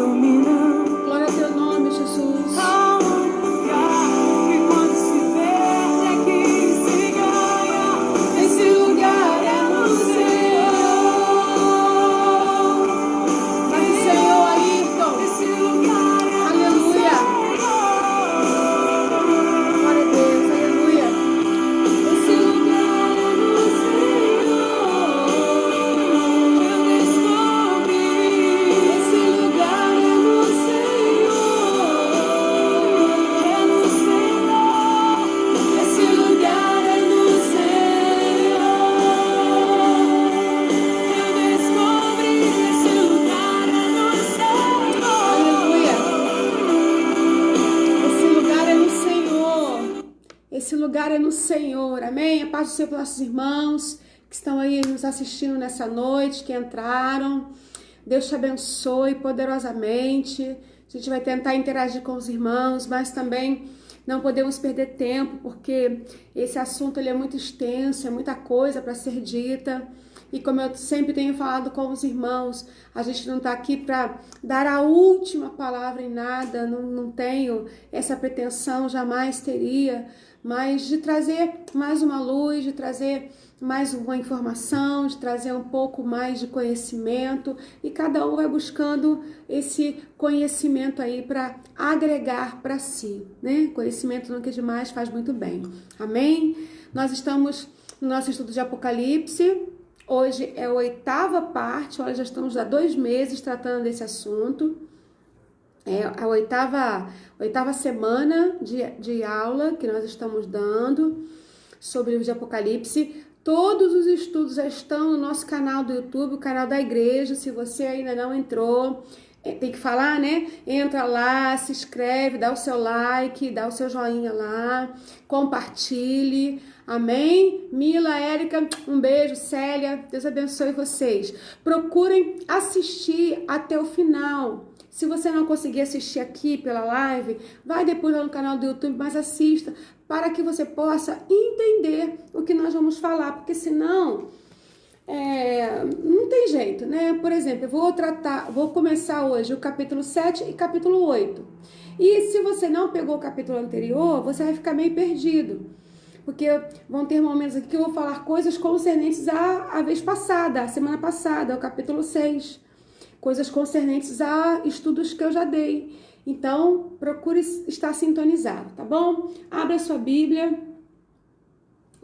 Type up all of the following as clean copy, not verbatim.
Glória ao teu nome, Jesus. Esse lugar é no Senhor, amém? A paz do Senhor para nossos irmãos que estão aí nos assistindo nessa noite, que entraram. Deus te abençoe poderosamente. A gente vai tentar interagir com os irmãos, mas também não podemos perder tempo, porque esse assunto ele é muito extenso, é muita coisa para ser dita. E como eu sempre tenho falado com os irmãos, a gente não está aqui para dar a última palavra em nada, não tenho essa pretensão, jamais teria, mas de trazer mais uma luz, de trazer mais uma informação, de trazer um pouco mais de conhecimento, e cada um vai buscando esse conhecimento aí para agregar para si, né? Conhecimento nunca é demais, faz muito bem. Amém? Nós estamos no nosso estudo de Apocalipse. Hoje é a 8ª parte, olha, já estamos há 2 meses tratando desse assunto. É a oitava semana de aula que nós estamos dando sobre o livro de Apocalipse. Todos os estudos já estão no nosso canal do YouTube, o canal da igreja. Se você ainda não entrou, tem que falar, né? Entra lá, se inscreve, dá o seu like, dá o seu joinha lá, compartilhe. Amém? Mila, Érica, um beijo. Célia, Deus abençoe vocês. Procurem assistir até o final. Se você não conseguir assistir aqui pela live, vai depois lá no canal do YouTube, mas assista, para que você possa entender o que nós vamos falar, porque senão não tem jeito, né? Por exemplo, eu vou começar hoje o capítulo 7 e capítulo 8. E se você não pegou o capítulo anterior, você vai ficar meio perdido. Porque vão ter momentos aqui que eu vou falar coisas concernentes à vez passada, a semana passada, o capítulo 6. Coisas concernentes a estudos que eu já dei. Então, procure estar sintonizado, tá bom? Abra sua Bíblia,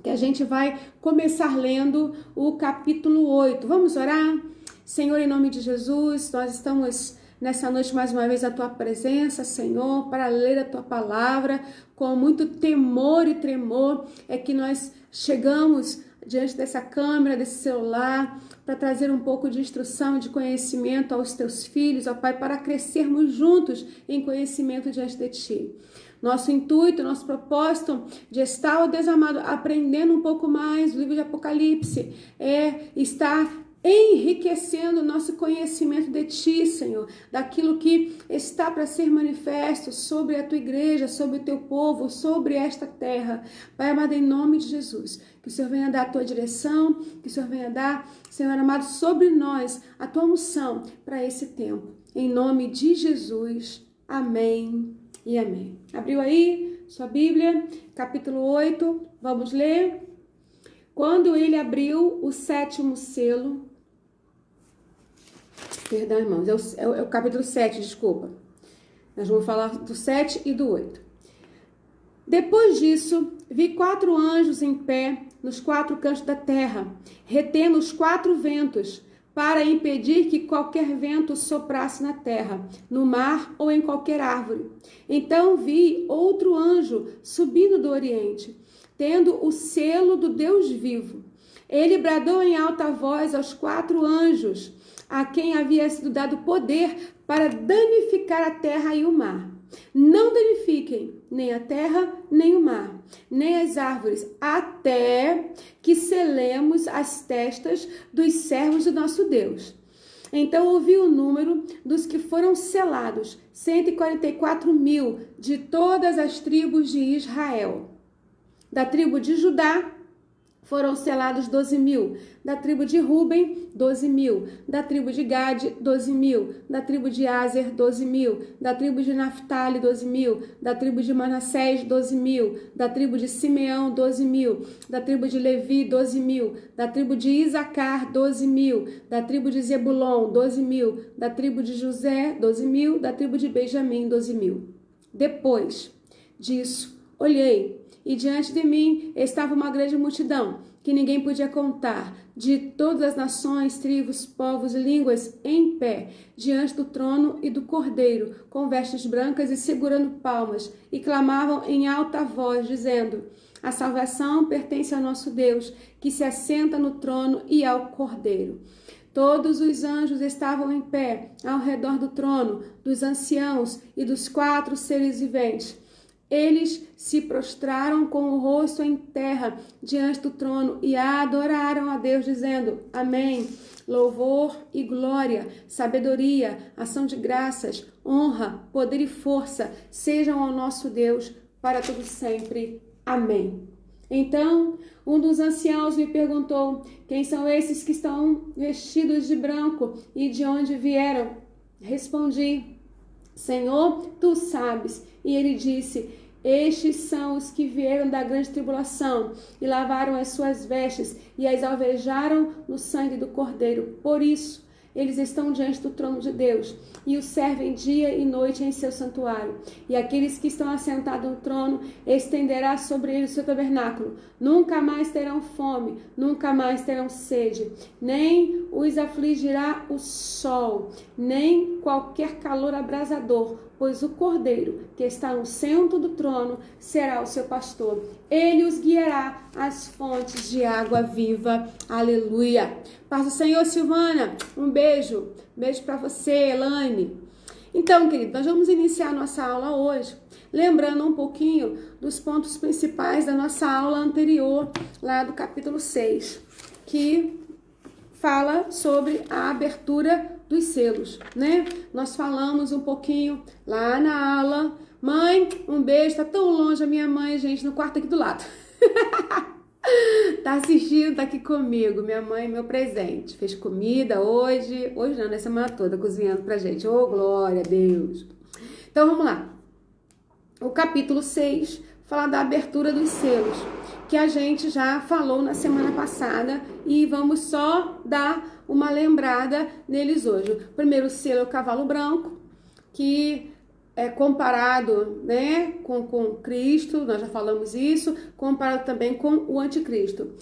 que a gente vai começar lendo o capítulo 8. Vamos orar? Senhor, em nome de Jesus, nós estamos nessa noite mais uma vez na tua presença, Senhor, para ler a tua palavra com muito temor e tremor. É que nós chegamos diante dessa câmera, desse celular, para trazer um pouco de instrução e de conhecimento aos teus filhos, ó Pai, para crescermos juntos em conhecimento diante de ti. Nosso intuito, nosso propósito de estar, ó Deus amado, aprendendo um pouco mais do livro de Apocalipse, é estar enriquecendo o nosso conhecimento de Ti, Senhor, daquilo que está para ser manifesto sobre a Tua igreja, sobre o Teu povo, sobre esta terra. Pai amado, em nome de Jesus, que o Senhor venha dar a Tua direção, que o Senhor venha dar, Senhor amado, sobre nós a Tua unção para esse tempo. Em nome de Jesus, amém e amém. Abriu aí sua Bíblia, capítulo 8, vamos ler? Quando ele abriu o 7º selo, perdão, irmãos, é o capítulo 7, desculpa. Nós vamos falar do 7 e do 8. Depois disso, vi 4 anjos em pé nos 4 cantos da terra, retendo os 4 ventos, para impedir que qualquer vento soprasse na terra, no mar ou em qualquer árvore. Então vi outro anjo subindo do Oriente, tendo o selo do Deus vivo. Ele bradou em alta voz aos 4 anjos, a quem havia sido dado poder para danificar a terra e o mar. Não danifiquem nem a terra, nem o mar, nem as árvores, até que selemos as testas dos servos do nosso Deus. Então ouvi o número dos que foram selados, 144.000 de todas as tribos de Israel. Da tribo de Judá foram selados 12.000. Da tribo de Ruben, 12.000. Da tribo de Gade, 12.000. Da tribo de Aser, 12.000. Da tribo de Naftali, 12.000. Da tribo de Manassés, 12.000. Da tribo de Simeão, 12.000. Da tribo de Levi, 12.000. Da tribo de Isacar, 12.000. Da tribo de Zebulon, 12.000. Da tribo de José, 12.000. Da tribo de Benjamim, 12.000. Depois disso, olhei, e diante de mim estava uma grande multidão, que ninguém podia contar, de todas as nações, tribos, povos e línguas, em pé, diante do trono e do Cordeiro, com vestes brancas e segurando palmas, e clamavam em alta voz, dizendo: a salvação pertence ao nosso Deus, que se assenta no trono e ao Cordeiro. Todos os anjos estavam em pé, ao redor do trono, dos anciãos e dos 4 seres viventes. Eles se prostraram com o rosto em terra diante do trono e adoraram a Deus, dizendo: Amém. Louvor e glória, sabedoria, ação de graças, honra, poder e força sejam ao nosso Deus para todo sempre. Amém. Então, um dos anciãos me perguntou: quem são esses que estão vestidos de branco e de onde vieram? Respondi: Senhor, tu sabes. E ele disse: estes são os que vieram da grande tribulação e lavaram as suas vestes e as alvejaram no sangue do Cordeiro. Por isso, eles estão diante do trono de Deus e o servem dia e noite em seu santuário. E aqueles que estão assentados no trono estenderá sobre eles o seu tabernáculo. Nunca mais terão fome, nunca mais terão sede, nem os afligirá o sol, nem qualquer calor abrasador, pois o Cordeiro, que está no centro do trono, será o seu pastor. Ele os guiará às fontes de água viva. Aleluia. Paz do Senhor, Silvana. Um beijo. Beijo para você, Elaine. Então, querido, nós vamos iniciar nossa aula hoje, lembrando um pouquinho dos pontos principais da nossa aula anterior, lá do capítulo 6, que fala sobre a abertura dos selos, né? Nós falamos um pouquinho lá na aula. Mãe, um beijo. Tá tão longe a minha mãe, gente, no quarto aqui do lado. Tá assistindo, tá aqui comigo. Minha mãe, meu presente. Fez comida hoje. Hoje não, na semana toda, cozinhando pra gente. Oh, glória a Deus. Então, vamos lá. O capítulo 6 fala da abertura dos selos, que a gente já falou na semana passada, e vamos só dar uma lembrada neles hoje. O primeiro selo é o cavalo branco, que é comparado, né, com Cristo, nós já falamos isso, comparado também com o anticristo.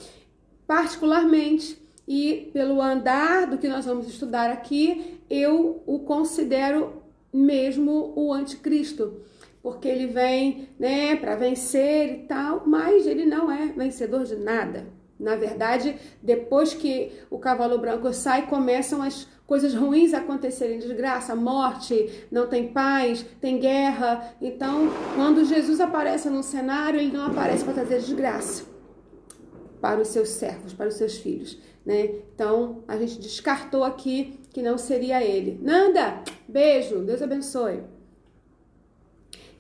Particularmente, e pelo andar do que nós vamos estudar aqui, eu o considero mesmo o anticristo, porque ele vem, né, para vencer e tal, mas ele não é vencedor de nada. Na verdade, depois que o cavalo branco sai, começam as coisas ruins acontecerem, desgraça, morte, não tem paz, tem guerra. Então, quando Jesus aparece no cenário, ele não aparece para trazer desgraça para os seus servos, para os seus filhos, né? Então, a gente descartou aqui que não seria ele. Nanda, beijo, Deus abençoe.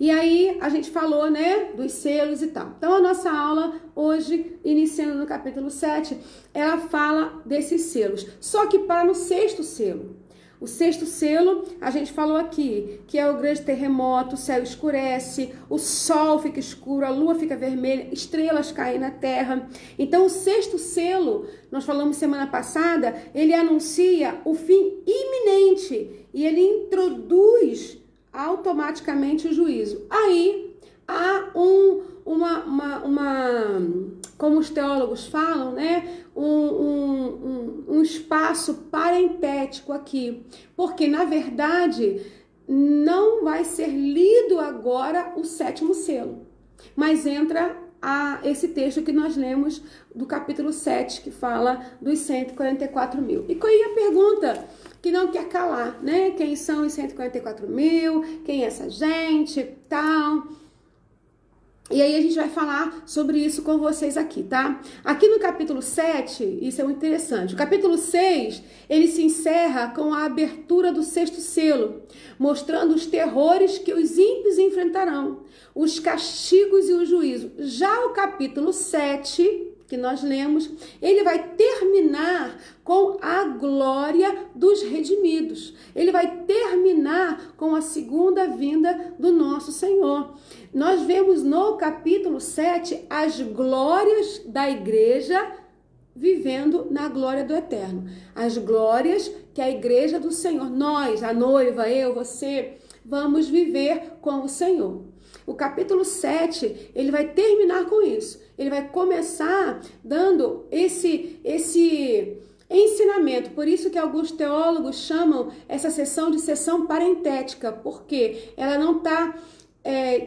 E aí, a gente falou, né, dos selos e tal. Então, a nossa aula hoje, iniciando no capítulo 7, ela fala desses selos. Só que para no 6º selo. O 6º selo, a gente falou aqui, que é o grande terremoto, o céu escurece, o sol fica escuro, a lua fica vermelha, estrelas caem na terra. Então, o 6º selo, nós falamos semana passada, ele anuncia o fim iminente e ele introduz automaticamente o juízo. Aí há como os teólogos falam, né, um espaço parentético aqui, porque na verdade não vai ser lido agora o 7º selo, mas entra esse texto que nós lemos do capítulo 7, que fala dos 144 mil. E aí a pergunta que não quer calar, né? Quem são os 144 mil? Quem é essa gente? Tal. E aí a gente vai falar sobre isso com vocês aqui, tá? Aqui no capítulo 7, isso é muito interessante. O capítulo 6, ele se encerra com a abertura do 6º selo, mostrando os terrores que os ímpios enfrentarão, os castigos e o juízo. Já o capítulo 7, que nós lemos, ele vai terminar com a glória dos redimidos. Ele vai terminar com a segunda vinda do nosso Senhor. Nós vemos no capítulo 7 as glórias da igreja vivendo na glória do eterno. As glórias que a igreja do Senhor, nós, a noiva, eu, você, vamos viver com o Senhor. O capítulo 7, ele vai terminar com isso. Ele vai começar dando esse ensinamento. Por isso que alguns teólogos chamam essa sessão de sessão parentética, porque ela não está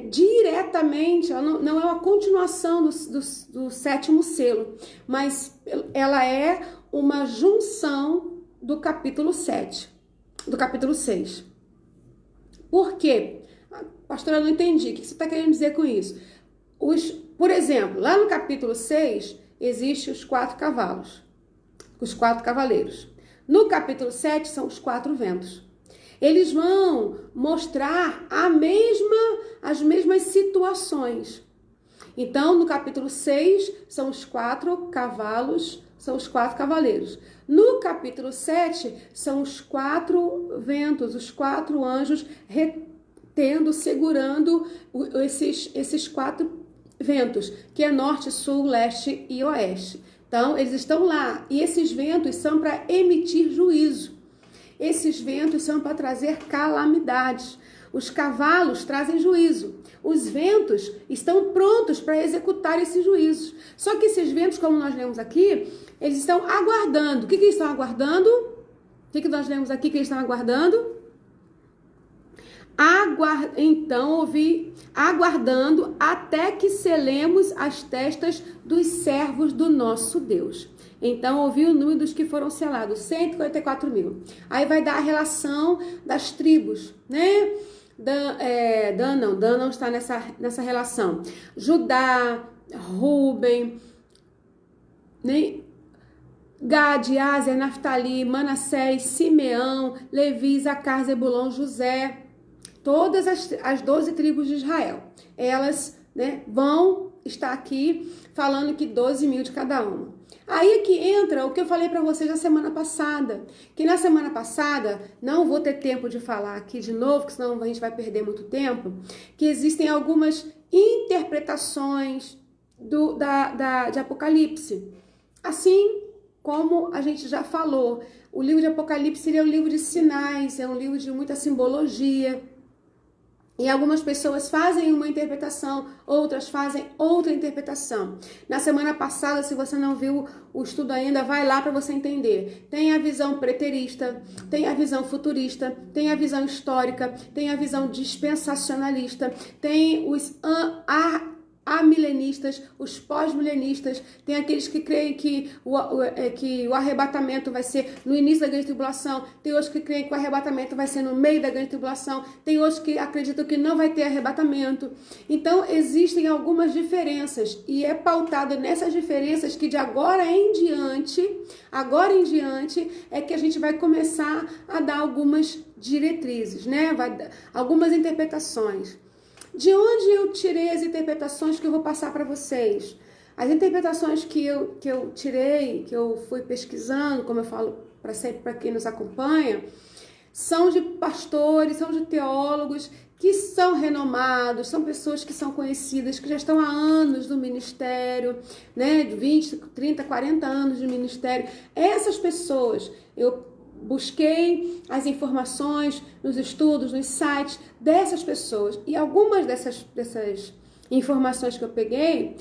diretamente, ela não é uma continuação do sétimo selo, mas ela é uma junção do capítulo 7, do capítulo 6. Por quê? Pastora, eu não entendi. O que você está querendo dizer com isso? Por exemplo, lá no capítulo 6, existem os 4 cavalos, os 4 cavaleiros. No capítulo 7, são os 4 ventos. Eles vão mostrar as mesmas situações. Então, no capítulo 6, são os 4 cavalos, são os 4 cavaleiros. No capítulo 7, são os 4 ventos, os 4 anjos segurando esses 4 ventos, que é norte, sul, leste e oeste. Então, eles estão lá. E esses ventos são para emitir juízo. Esses ventos são para trazer calamidades. Os cavalos trazem juízo. Os ventos estão prontos para executar esses juízos. Só que esses ventos, como nós lemos aqui, eles estão aguardando. O que eles estão aguardando? O que nós lemos aqui que eles estão aguardando? Aguardando até que selemos as testas dos servos do nosso Deus. Então, ouvi o número dos que foram selados, 144 mil. Aí vai dar a relação das tribos, né? Dan não está nessa relação. Judá, Rúben, né? Gade, Áser, Naftali, Manassés, Simeão, Levi, Zacar, Zebulon, José. Todas as 12 tribos de Israel, elas, né, vão estar aqui falando que 12 mil de cada uma. Aí é que entra o que eu falei para vocês na semana passada, que na semana passada, não vou ter tempo de falar aqui de novo, porque senão a gente vai perder muito tempo, que existem algumas interpretações de Apocalipse. Assim como a gente já falou, o livro de Apocalipse é um livro de sinais, é um livro de muita simbologia. E algumas pessoas fazem uma interpretação, outras fazem outra interpretação. Na semana passada, se você não viu o estudo ainda, vai lá para você entender. Tem a visão preterista, tem a visão futurista, tem a visão histórica, tem a visão dispensacionalista, tem os amilenistas, os pós-milenistas, tem aqueles que creem que o arrebatamento vai ser no início da grande tribulação, tem outros que creem que o arrebatamento vai ser no meio da grande tribulação, tem outros que acreditam que não vai ter arrebatamento. Então, existem algumas diferenças e é pautado nessas diferenças que de agora em diante é que a gente vai começar a dar algumas diretrizes, né? Algumas interpretações. De onde eu tirei as interpretações que eu vou passar para vocês? As interpretações que eu tirei, que eu fui pesquisando, como eu falo sempre para quem nos acompanha, são de pastores, são de teólogos que são renomados, são pessoas que são conhecidas, que já estão há anos no ministério, né, de 20, 30, 40 anos de ministério. Essas pessoas, eu busquei as informações nos estudos, nos sites dessas pessoas. E algumas dessas informações que eu peguei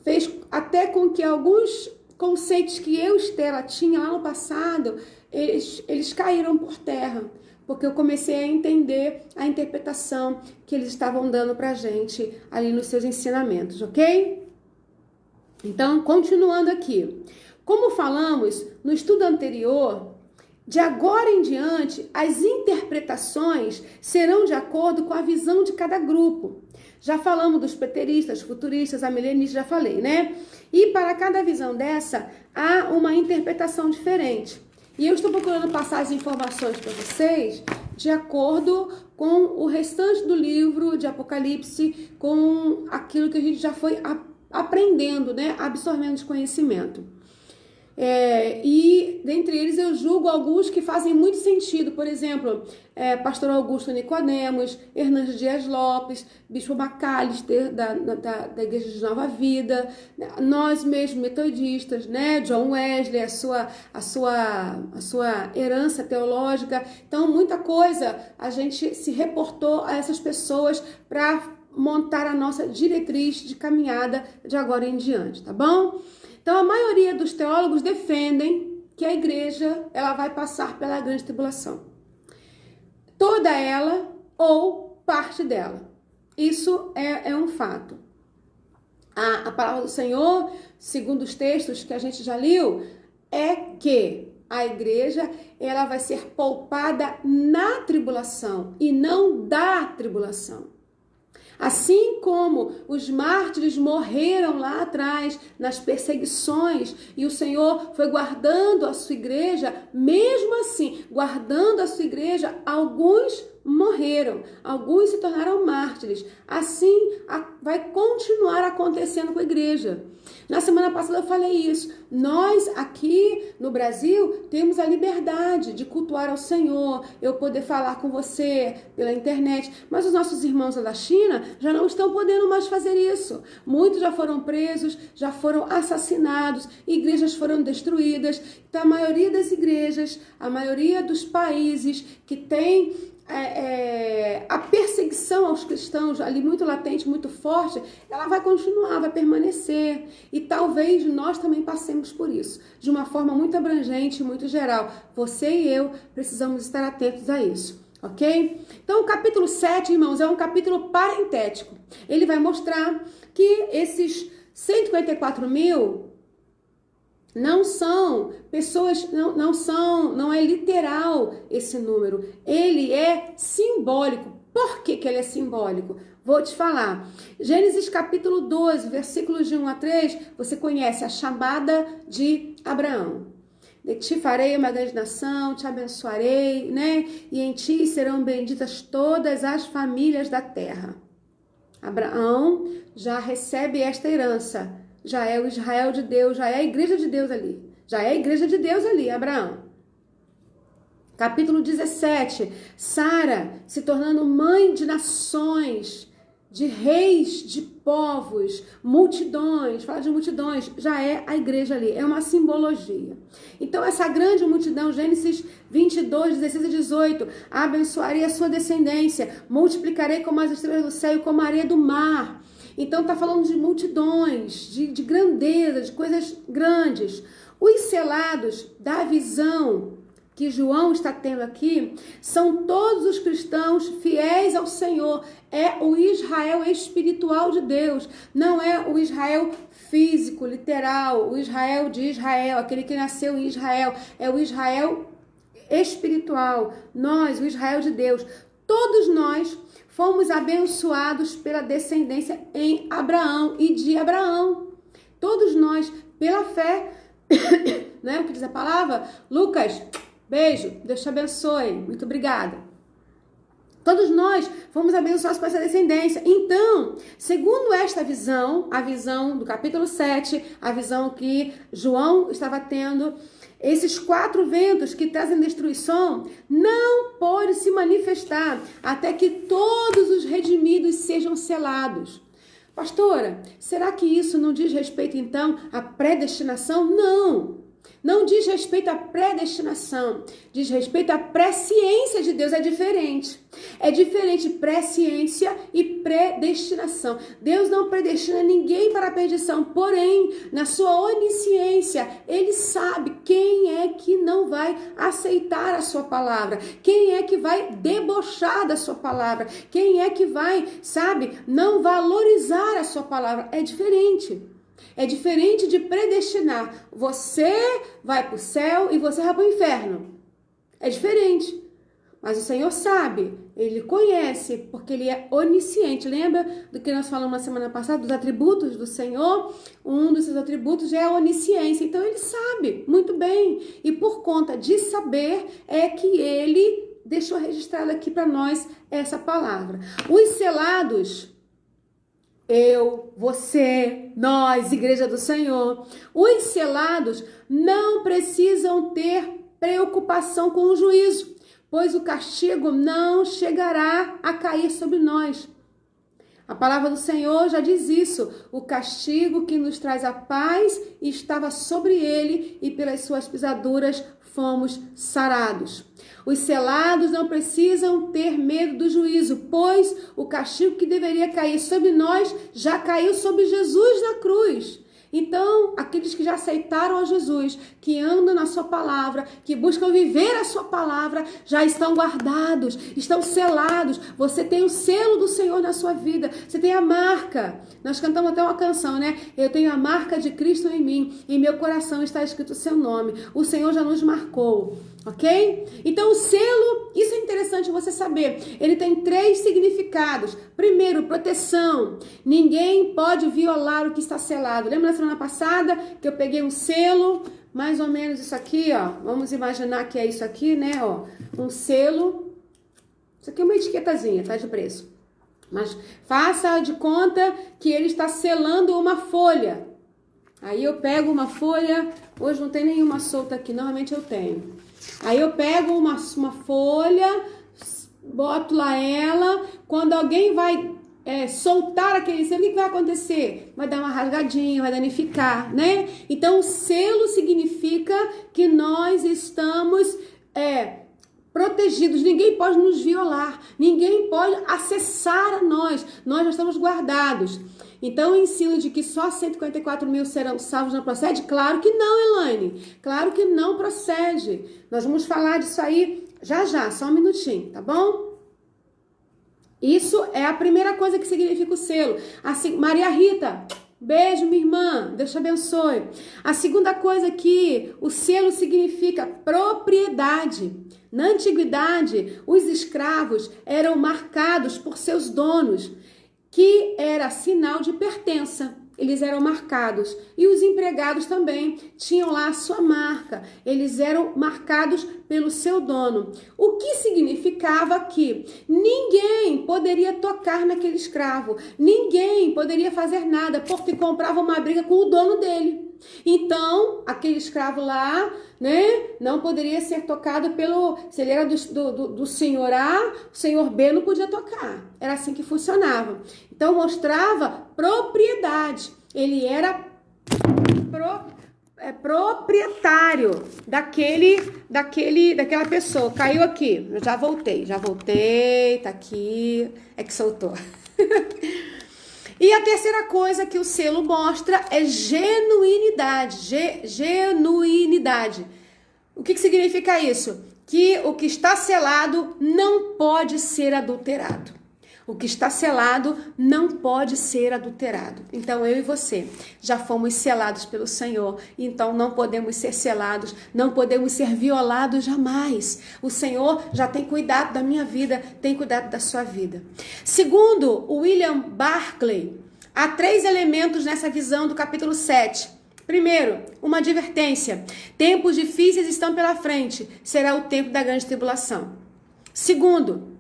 fez até com que alguns conceitos que eu, Estela, tinha lá no passado, eles caíram por terra. Porque eu comecei a entender a interpretação que eles estavam dando pra gente ali nos seus ensinamentos, ok? Então, continuando aqui. Como falamos no estudo anterior, de agora em diante, as interpretações serão de acordo com a visão de cada grupo. Já falamos dos preteristas, futuristas, amilenistas, já falei, né? E para cada visão dessa, há uma interpretação diferente. E eu estou procurando passar as informações para vocês de acordo com o restante do livro de Apocalipse, com aquilo que a gente já foi aprendendo, né? Absorvendo de conhecimento. E dentre eles eu julgo alguns que fazem muito sentido, por exemplo, pastor Augusto Nicodemos, Hernandes Dias Lopes, bispo Macalister da Igreja de Nova Vida, nós mesmos metodistas, né? John Wesley, a sua herança teológica. Então muita coisa a gente se reportou a essas pessoas para montar a nossa diretriz de caminhada de agora em diante, tá bom? Então, a maioria dos teólogos defendem que a igreja ela vai passar pela grande tribulação. Toda ela ou parte dela. Isso é um fato. A palavra do Senhor, segundo os textos que a gente já leu, é que a igreja ela vai ser poupada na tribulação e não da tribulação. Assim como os mártires morreram lá atrás nas perseguições e o Senhor foi guardando a sua igreja, mesmo assim, guardando a sua igreja, alguns morreram, alguns se tornaram mártires. Assim vai continuar acontecendo com a igreja. Na semana passada eu falei isso. Nós aqui no Brasil temos a liberdade de cultuar ao Senhor, eu poder falar com você pela internet, mas os nossos irmãos lá da China já não estão podendo mais fazer isso. Muitos já foram presos, já foram assassinados, igrejas foram destruídas. Então a maioria das igrejas, a maioria dos países que tem a perseguição aos cristãos ali muito latente, muito forte, ela vai continuar, vai permanecer. E talvez nós também passemos por isso, de uma forma muito abrangente, muito geral. Você e eu precisamos estar atentos a isso, ok? Então o capítulo 7, irmãos, é um capítulo parentético. Ele vai mostrar que esses 154 mil não são pessoas, não é literal esse número. Ele é simbólico. Por que ele é simbólico? Vou te falar. Gênesis capítulo 12, versículos de 1 a 3, você conhece a chamada de Abraão. Te farei uma grande nação, te abençoarei, né? E em ti serão benditas todas as famílias da terra. Abraão já recebe esta herança. Já é o Israel de Deus, já é a igreja de Deus ali. Já é a igreja de Deus ali, Abraão. Capítulo 17. Sara se tornando mãe de nações, de reis, de povos, multidões. Fala de multidões, já é a igreja ali. É uma simbologia. Então essa grande multidão, Gênesis 22, 16 e 18. Abençoarei a sua descendência, multiplicarei como as estrelas do céu e como a areia do mar. Então está falando de multidões, de grandeza, de coisas grandes. Os selados da visão que João está tendo aqui são todos os cristãos fiéis ao Senhor. É o Israel espiritual de Deus, não é o Israel físico, literal, o Israel de Israel, aquele que nasceu em Israel. É o Israel espiritual, nós, o Israel de Deus. Todos nós fomos abençoados pela descendência em Abraão e de Abraão. Todos nós, pela fé, né? O que diz a palavra? Lucas, beijo, Deus te abençoe, muito obrigada. Todos nós fomos abençoados por essa descendência. Então, segundo esta visão, a visão do capítulo 7, a visão que João estava tendo, esses 4 ventos que trazem destruição não podem se manifestar até que todos os redimidos sejam selados. Pastora, será que isso não diz respeito então à predestinação? Não. Não diz respeito à predestinação, diz respeito à presciência de Deus, é diferente. É diferente presciência e predestinação. Deus não predestina ninguém para a perdição, porém, na sua onisciência, Ele sabe quem é que não vai aceitar a sua palavra, quem é que vai debochar da sua palavra, quem é que vai, sabe, não valorizar a sua palavra. É diferente. É diferente de predestinar. Você vai para o céu e você vai para o inferno. É diferente. Mas o Senhor sabe, Ele conhece, porque Ele é onisciente. Lembra do que nós falamos na semana passada, dos atributos do Senhor? Um dos seus atributos é a onisciência. Então Ele sabe muito bem. E por conta de saber, é que Ele deixou registrado aqui para nós essa palavra. Os selados Eu, você, nós, Igreja do Senhor, os selados não precisam ter preocupação com o juízo, pois o castigo não chegará a cair sobre nós. A palavra do Senhor já diz isso. O castigo que nos traz a paz estava sobre ele e pelas suas pisaduras fomos sarados. Os selados não precisam ter medo do juízo, pois o castigo que deveria cair sobre nós já caiu sobre Jesus na cruz. Então, aqueles que já aceitaram a Jesus, que andam na sua palavra, que buscam viver a sua palavra, já estão guardados, estão selados. Você tem o selo do Senhor na sua vida, você tem a marca. Nós cantamos até uma canção, né? Eu tenho a marca de Cristo em mim, em meu coração está escrito o seu nome. O Senhor já nos marcou. Ok? Então o selo, isso é interessante você saber, ele tem 3 significados. Primeiro, proteção. Ninguém pode violar o que está selado. Lembra na semana passada que eu peguei um selo, mais ou menos isso aqui, ó. Vamos imaginar que é isso aqui, né, ó. Um selo. Isso aqui é uma etiquetazinha, tá, de preço. Mas faça de conta que ele está selando uma folha. Aí eu pego uma folha, hoje não tem nenhuma solta aqui, normalmente eu tenho. Aí eu pego uma folha, boto lá ela, quando alguém vai soltar aquele selo, o que vai acontecer? Vai dar uma rasgadinha, vai danificar, né? Então, o selo significa que nós estamos protegidos, ninguém pode nos violar, ninguém pode acessar a nós já estamos guardados. Então, o ensino de que só 144 mil serão salvos não procede? Claro que não, Elaine. Claro que não procede. Nós vamos falar disso aí já, só um minutinho, tá bom? Isso é a primeira coisa que significa o selo. Assim, Maria Rita, beijo, minha irmã, Deus te abençoe. A segunda coisa que o selo significa propriedade. Na antiguidade, os escravos eram marcados por seus donos, que era sinal de pertença. Eles eram marcados. E os empregados também tinham lá a sua marca. Eles eram marcados pelo seu dono. O que significava que ninguém poderia tocar naquele escravo. Ninguém poderia fazer nada, porque comprava uma briga com o dono dele. Então, aquele escravo lá, né, não poderia ser tocado se ele era do senhor A, o senhor B não podia tocar. Era assim que funcionava. Então, mostrava propriedade. Ele era proprietário daquela pessoa. Caiu aqui. Eu já voltei, tá aqui. É que soltou. E a terceira coisa que o selo mostra é genuinidade. Genuinidade. O que significa isso? Que o que está selado não pode ser adulterado. O que está selado não pode ser adulterado. Então, eu e você já fomos selados pelo Senhor. Então, não podemos ser selados, não podemos ser violados jamais. O Senhor já tem cuidado da minha vida, tem cuidado da sua vida. Segundo William Barclay, há 3 elementos nessa visão do capítulo 7. Primeiro, uma advertência. Tempos difíceis estão pela frente. Será o tempo da grande tribulação. Segundo,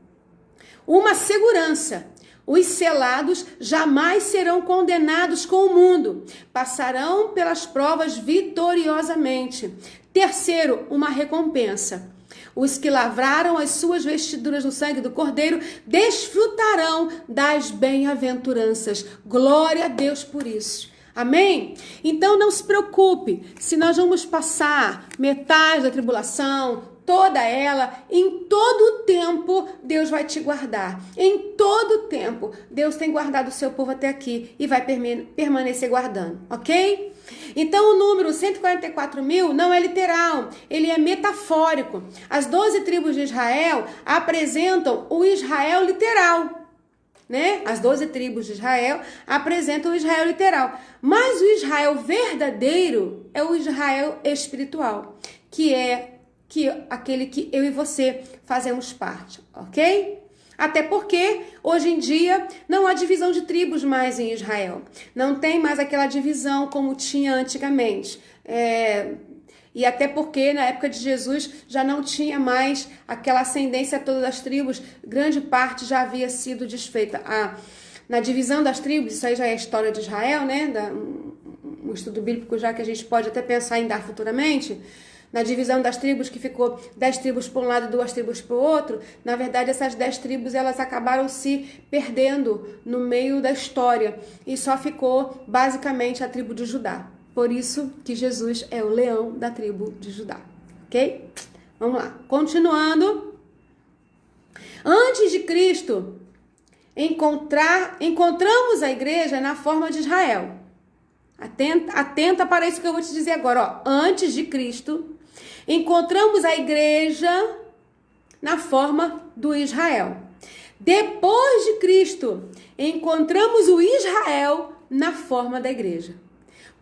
uma segurança. Os selados jamais serão condenados com o mundo. Passarão pelas provas vitoriosamente. Terceiro, uma recompensa. Os que lavraram as suas vestiduras no sangue do Cordeiro desfrutarão das bem-aventuranças. Glória a Deus por isso. Amém? Então não se preocupe se nós vamos passar metade da tribulação, toda ela, em todo o tempo, Deus vai te guardar. Em todo o tempo, Deus tem guardado o seu povo até aqui e vai permanecer guardando, ok? Então, o número 144 mil não é literal, ele é metafórico. As 12 tribos de Israel apresentam o Israel literal, né? As 12 tribos de Israel apresentam o Israel literal. Mas o Israel verdadeiro é o Israel espiritual, que é aquele que eu e você fazemos parte, ok? Até porque, hoje em dia, não há divisão de tribos mais em Israel. Não tem mais aquela divisão como tinha antigamente. E até porque, na época de Jesus, já não tinha mais aquela ascendência a todas as tribos. Grande parte já havia sido desfeita. na divisão das tribos, isso aí já é a história de Israel, né? Um estudo bíblico já que a gente pode até pensar em dar futuramente. Na divisão das tribos, que ficou 10 tribos para um lado e 2 tribos para o outro, na verdade essas 10 tribos elas acabaram se perdendo no meio da história e só ficou basicamente a tribo de Judá. Por isso que Jesus é o leão da tribo de Judá, ok? Vamos lá, continuando. Antes de Cristo, encontramos a igreja na forma de Israel. Atenta para isso que eu vou te dizer agora, ó. Antes de Cristo, encontramos a igreja na forma do Israel. Depois de Cristo, encontramos o Israel na forma da igreja.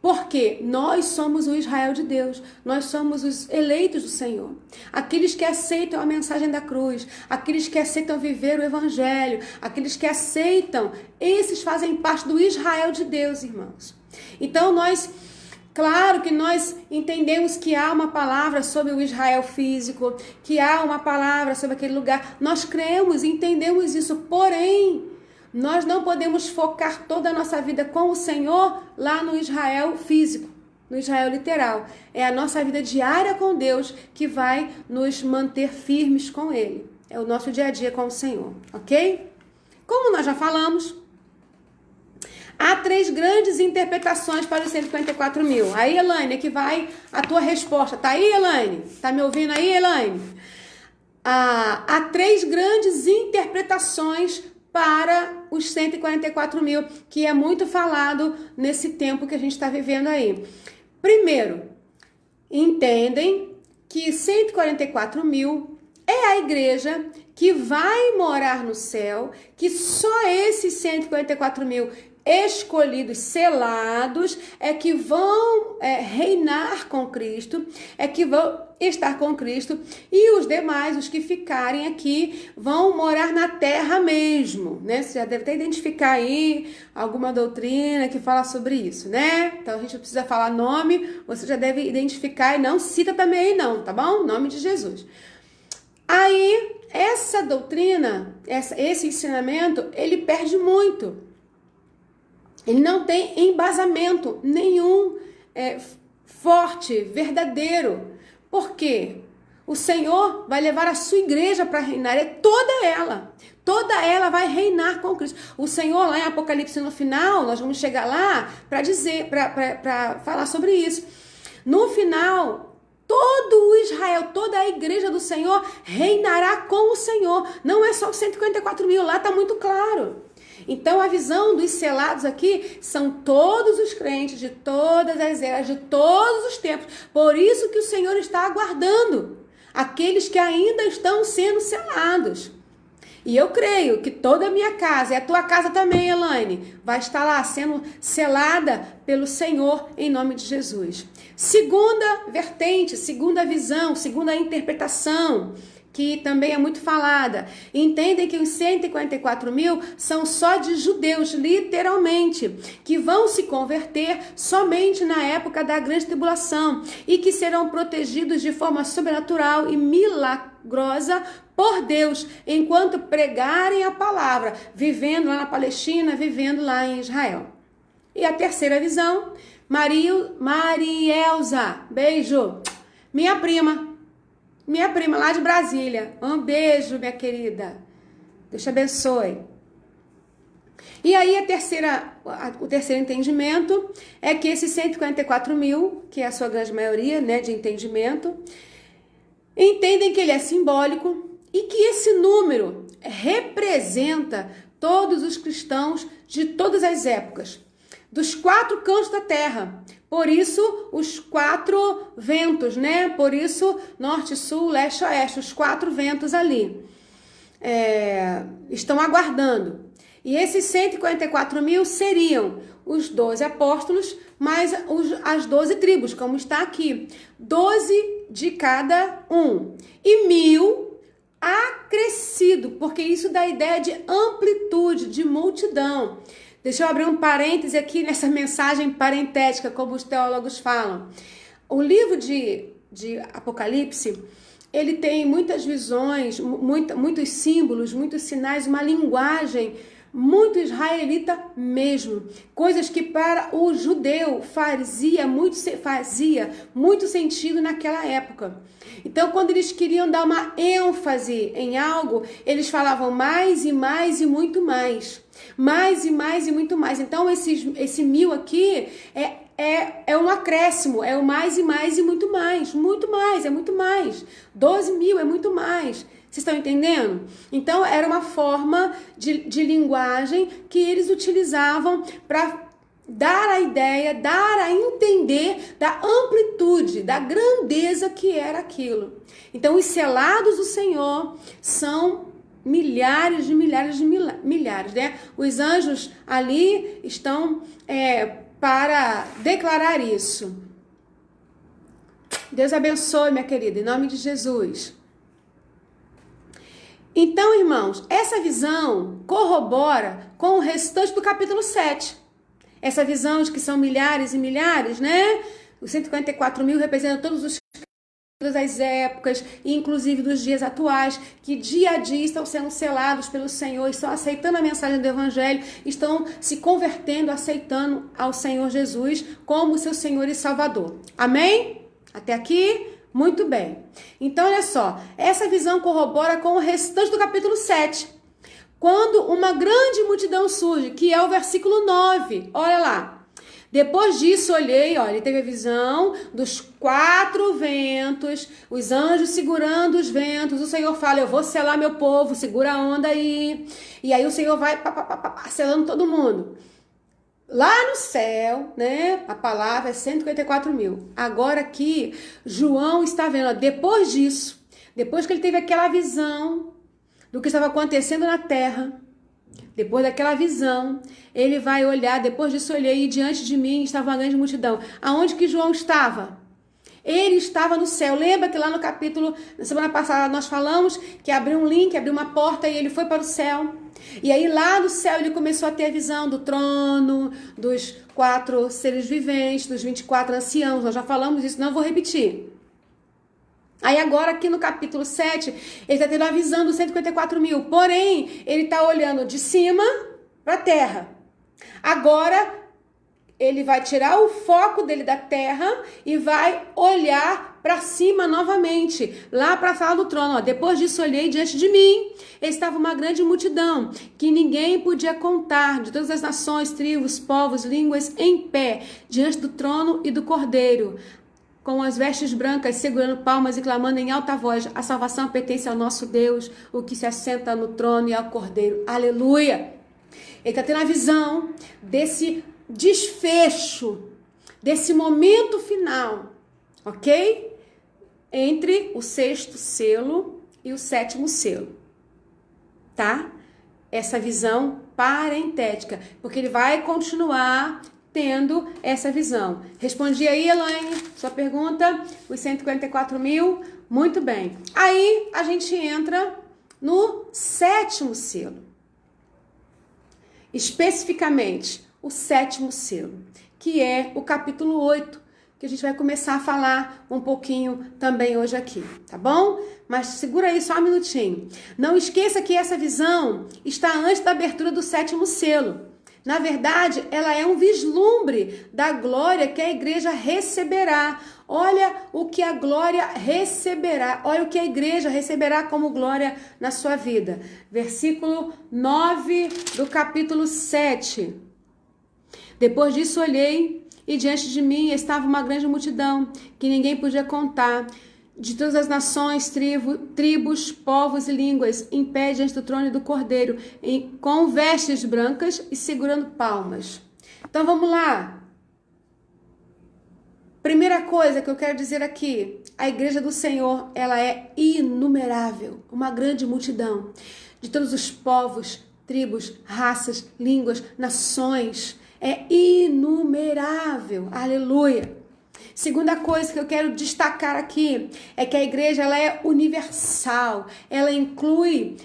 Porque nós somos o Israel de Deus, nós somos os eleitos do Senhor. Aqueles que aceitam a mensagem da cruz, aqueles que aceitam viver o evangelho, aqueles que aceitam, esses fazem parte do Israel de Deus, irmãos. Então claro que nós entendemos que há uma palavra sobre o Israel físico, que há uma palavra sobre aquele lugar. Nós cremos e entendemos isso, porém, nós não podemos focar toda a nossa vida com o Senhor lá no Israel físico, no Israel literal. É a nossa vida diária com Deus que vai nos manter firmes com Ele. É o nosso dia a dia com o Senhor, ok? Como nós já falamos, há 3 grandes interpretações para os 144 mil. Aí, Elaine, que vai a tua resposta. Tá aí, Elaine? Tá me ouvindo aí, Elaine? Há 3 grandes interpretações para os 144 mil, que é muito falado nesse tempo que a gente está vivendo aí. Primeiro, entendem que 144 mil é a igreja que vai morar no céu, que só esses 144 mil escolhidos, selados, é que vão reinar com Cristo, é que vão estar com Cristo, e os demais, os que ficarem aqui, vão morar na terra mesmo, né? Você já deve até identificar aí alguma doutrina que fala sobre isso, né? Então a gente não precisa falar nome, você já deve identificar e não cita também aí não, tá bom? Em nome de Jesus. Aí, essa doutrina, esse ensinamento, ele perde muito. Ele não tem embasamento nenhum forte, verdadeiro. Por quê? O Senhor vai levar a sua igreja para reinar, toda ela vai reinar com Cristo. O Senhor lá em Apocalipse no final, nós vamos chegar lá para dizer, para falar sobre isso. No final, todo o Israel, toda a igreja do Senhor reinará com o Senhor. Não é só os 144 mil, lá está muito claro. Então a visão dos selados aqui são todos os crentes de todas as eras, de todos os tempos. Por isso que o Senhor está aguardando aqueles que ainda estão sendo selados. E eu creio que toda a minha casa, e a tua casa também, Elaine, vai estar lá sendo selada pelo Senhor em nome de Jesus. Segunda vertente, segunda visão, segunda interpretação, que também é muito falada. Entendem que os 144 mil são só de judeus, literalmente, que vão se converter somente na época da grande tribulação e que serão protegidos de forma sobrenatural e milagrosa por Deus, enquanto pregarem a palavra, vivendo lá na Palestina, vivendo lá em Israel. E a terceira visão, Marielza, beijo, minha prima lá de Brasília. Um beijo, minha querida. Deus te abençoe. E aí o terceiro entendimento é que esses 144 mil, que é a sua grande maioria, né, de entendimento, entendem que ele é simbólico e que esse número representa todos os cristãos de todas as épocas, dos 4 cantos da terra. Por isso, os 4 ventos, né? Por isso, norte, sul, leste, oeste, os 4 ventos ali estão aguardando. E esses 144 mil seriam os 12 apóstolos, mais as 12 tribos, como está aqui. 12 de cada um. E 1000 acrescido, porque isso dá ideia de amplitude, de multidão. Deixa eu abrir um parêntese aqui nessa mensagem parentética, como os teólogos falam. O livro de Apocalipse, ele tem muitas visões, muitos símbolos, muitos sinais, uma linguagem muito israelita mesmo, coisas que para o judeu fazia muito sentido naquela época. Então, quando eles queriam dar uma ênfase em algo, eles falavam mais e mais e muito mais. Mais e mais e muito mais. Então, esse 1000 aqui é um acréscimo, é o mais e mais e muito mais. Muito mais, é muito mais. 12.000 é muito mais. Vocês estão entendendo? Então, era uma forma de linguagem que eles utilizavam para dar a ideia, dar a entender da amplitude, da grandeza que era aquilo. Então, os selados do Senhor são milhares de milhares de milhares, né? Os anjos ali estão para declarar isso. Deus abençoe, minha querida, em nome de Jesus. Então, irmãos, essa visão corrobora com o restante do capítulo 7. Essa visão de que são milhares e milhares, né? Os 144.000 representam todos os das épocas, inclusive dos dias atuais, que dia a dia estão sendo selados pelo Senhor, estão aceitando a mensagem do Evangelho, estão se convertendo, aceitando ao Senhor Jesus como seu Senhor e Salvador. Amém? Até aqui? Muito bem. Então, olha só, essa visão corrobora com o restante do capítulo 7. Quando uma grande multidão surge, que é o versículo 9. Olha lá. Depois disso, olhei, olha, ele teve a visão dos 4 ventos, os anjos segurando os ventos. O Senhor fala, eu vou selar meu povo, segura a onda aí. E aí o Senhor vai selando todo mundo. Lá no céu, né, a palavra é 154.000. Agora aqui, João está vendo, ó, depois disso, depois que ele teve aquela visão do que estava acontecendo na terra, depois daquela visão, ele vai olhar, depois disso olhei e diante de mim estava uma grande multidão. Aonde que João estava? Ele estava no céu. Lembra que lá no capítulo, na semana passada, nós falamos que abriu um link, abriu uma porta e ele foi para o céu. E aí lá no céu ele começou a ter a visão do trono, dos 4 seres viventes, dos 24 anciãos. Nós já falamos isso, não vou repetir. Aí agora aqui no capítulo 7, ele está tendo a visão dos 154.000. Porém, ele está olhando de cima para a terra. Agora, ele vai tirar o foco dele da terra e vai olhar para cima novamente, lá para a sala do trono. Ó, depois disso, olhei diante de mim. Estava uma grande multidão que ninguém podia contar, de todas as nações, tribos, povos, línguas, em pé, diante do trono e do cordeiro, com as vestes brancas, segurando palmas e clamando em alta voz, a salvação pertence ao nosso Deus, o que se assenta no trono e ao cordeiro. Aleluia! Ele está tendo a visão desse desfecho, desse momento final, ok? Entre o 6º selo e o 7º selo, tá? Essa visão parentética, porque ele vai continuar tendo essa visão. Respondi aí, Elaine, sua pergunta, os 144.000, muito bem. Aí a gente entra no 7º selo. Especificamente, o 7º selo, que é o capítulo 8, que a gente vai começar a falar um pouquinho também hoje aqui, tá bom? Mas segura aí só um minutinho. Não esqueça que essa visão está antes da abertura do 7º selo. Na verdade, ela é um vislumbre da glória que a igreja receberá. Olha o que a glória receberá. Olha o que a igreja receberá como glória na sua vida. Versículo 9 do capítulo 7. Depois disso olhei e diante de mim estava uma grande multidão que ninguém podia contar, de todas as nações, tribos, povos e línguas, em pé diante do trono e do cordeiro, com vestes brancas e segurando palmas. Então vamos lá. Primeira coisa que eu quero dizer aqui, a igreja do Senhor, ela é inumerável, uma grande multidão, de todos os povos, tribos, raças, línguas, nações, é inumerável, aleluia. Segunda coisa que eu quero destacar aqui é que a igreja ela é universal, ela inclui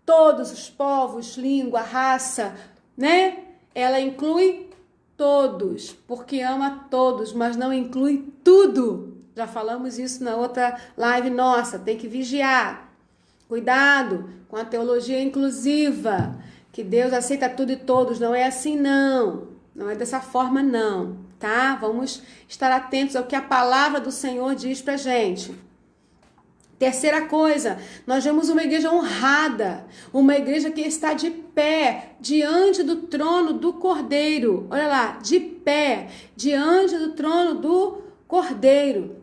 todos os povos, língua, raça, né? Ela inclui todos, porque ama todos, mas não inclui tudo. Já falamos isso na outra live nossa, tem que vigiar. Cuidado com a teologia inclusiva, que Deus aceita tudo e todos. Não é assim, não. Não é dessa forma, não, tá? Vamos estar atentos ao que a palavra do Senhor diz pra gente. Terceira coisa, nós vemos uma igreja honrada, uma igreja que está de pé diante do trono do Cordeiro. Olha lá, de pé diante do trono do Cordeiro.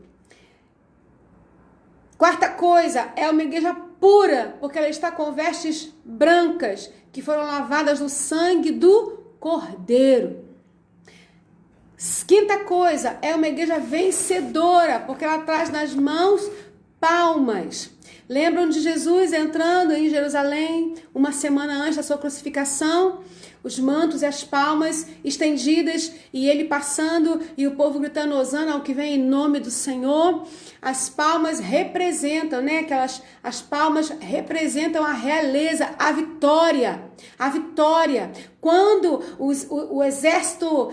Quarta coisa, é uma igreja pura, porque ela está com vestes brancas, que foram lavadas no sangue do Cordeiro. Quinta coisa, é uma igreja vencedora, porque ela traz nas mãos palmas. Lembram de Jesus entrando em Jerusalém uma semana antes da sua crucificação? Os mantos e as palmas estendidas e ele passando e o povo gritando hosana ao que vem em nome do Senhor. As palmas representam, né? As palmas representam a realeza, a vitória. A vitória. Quando o exército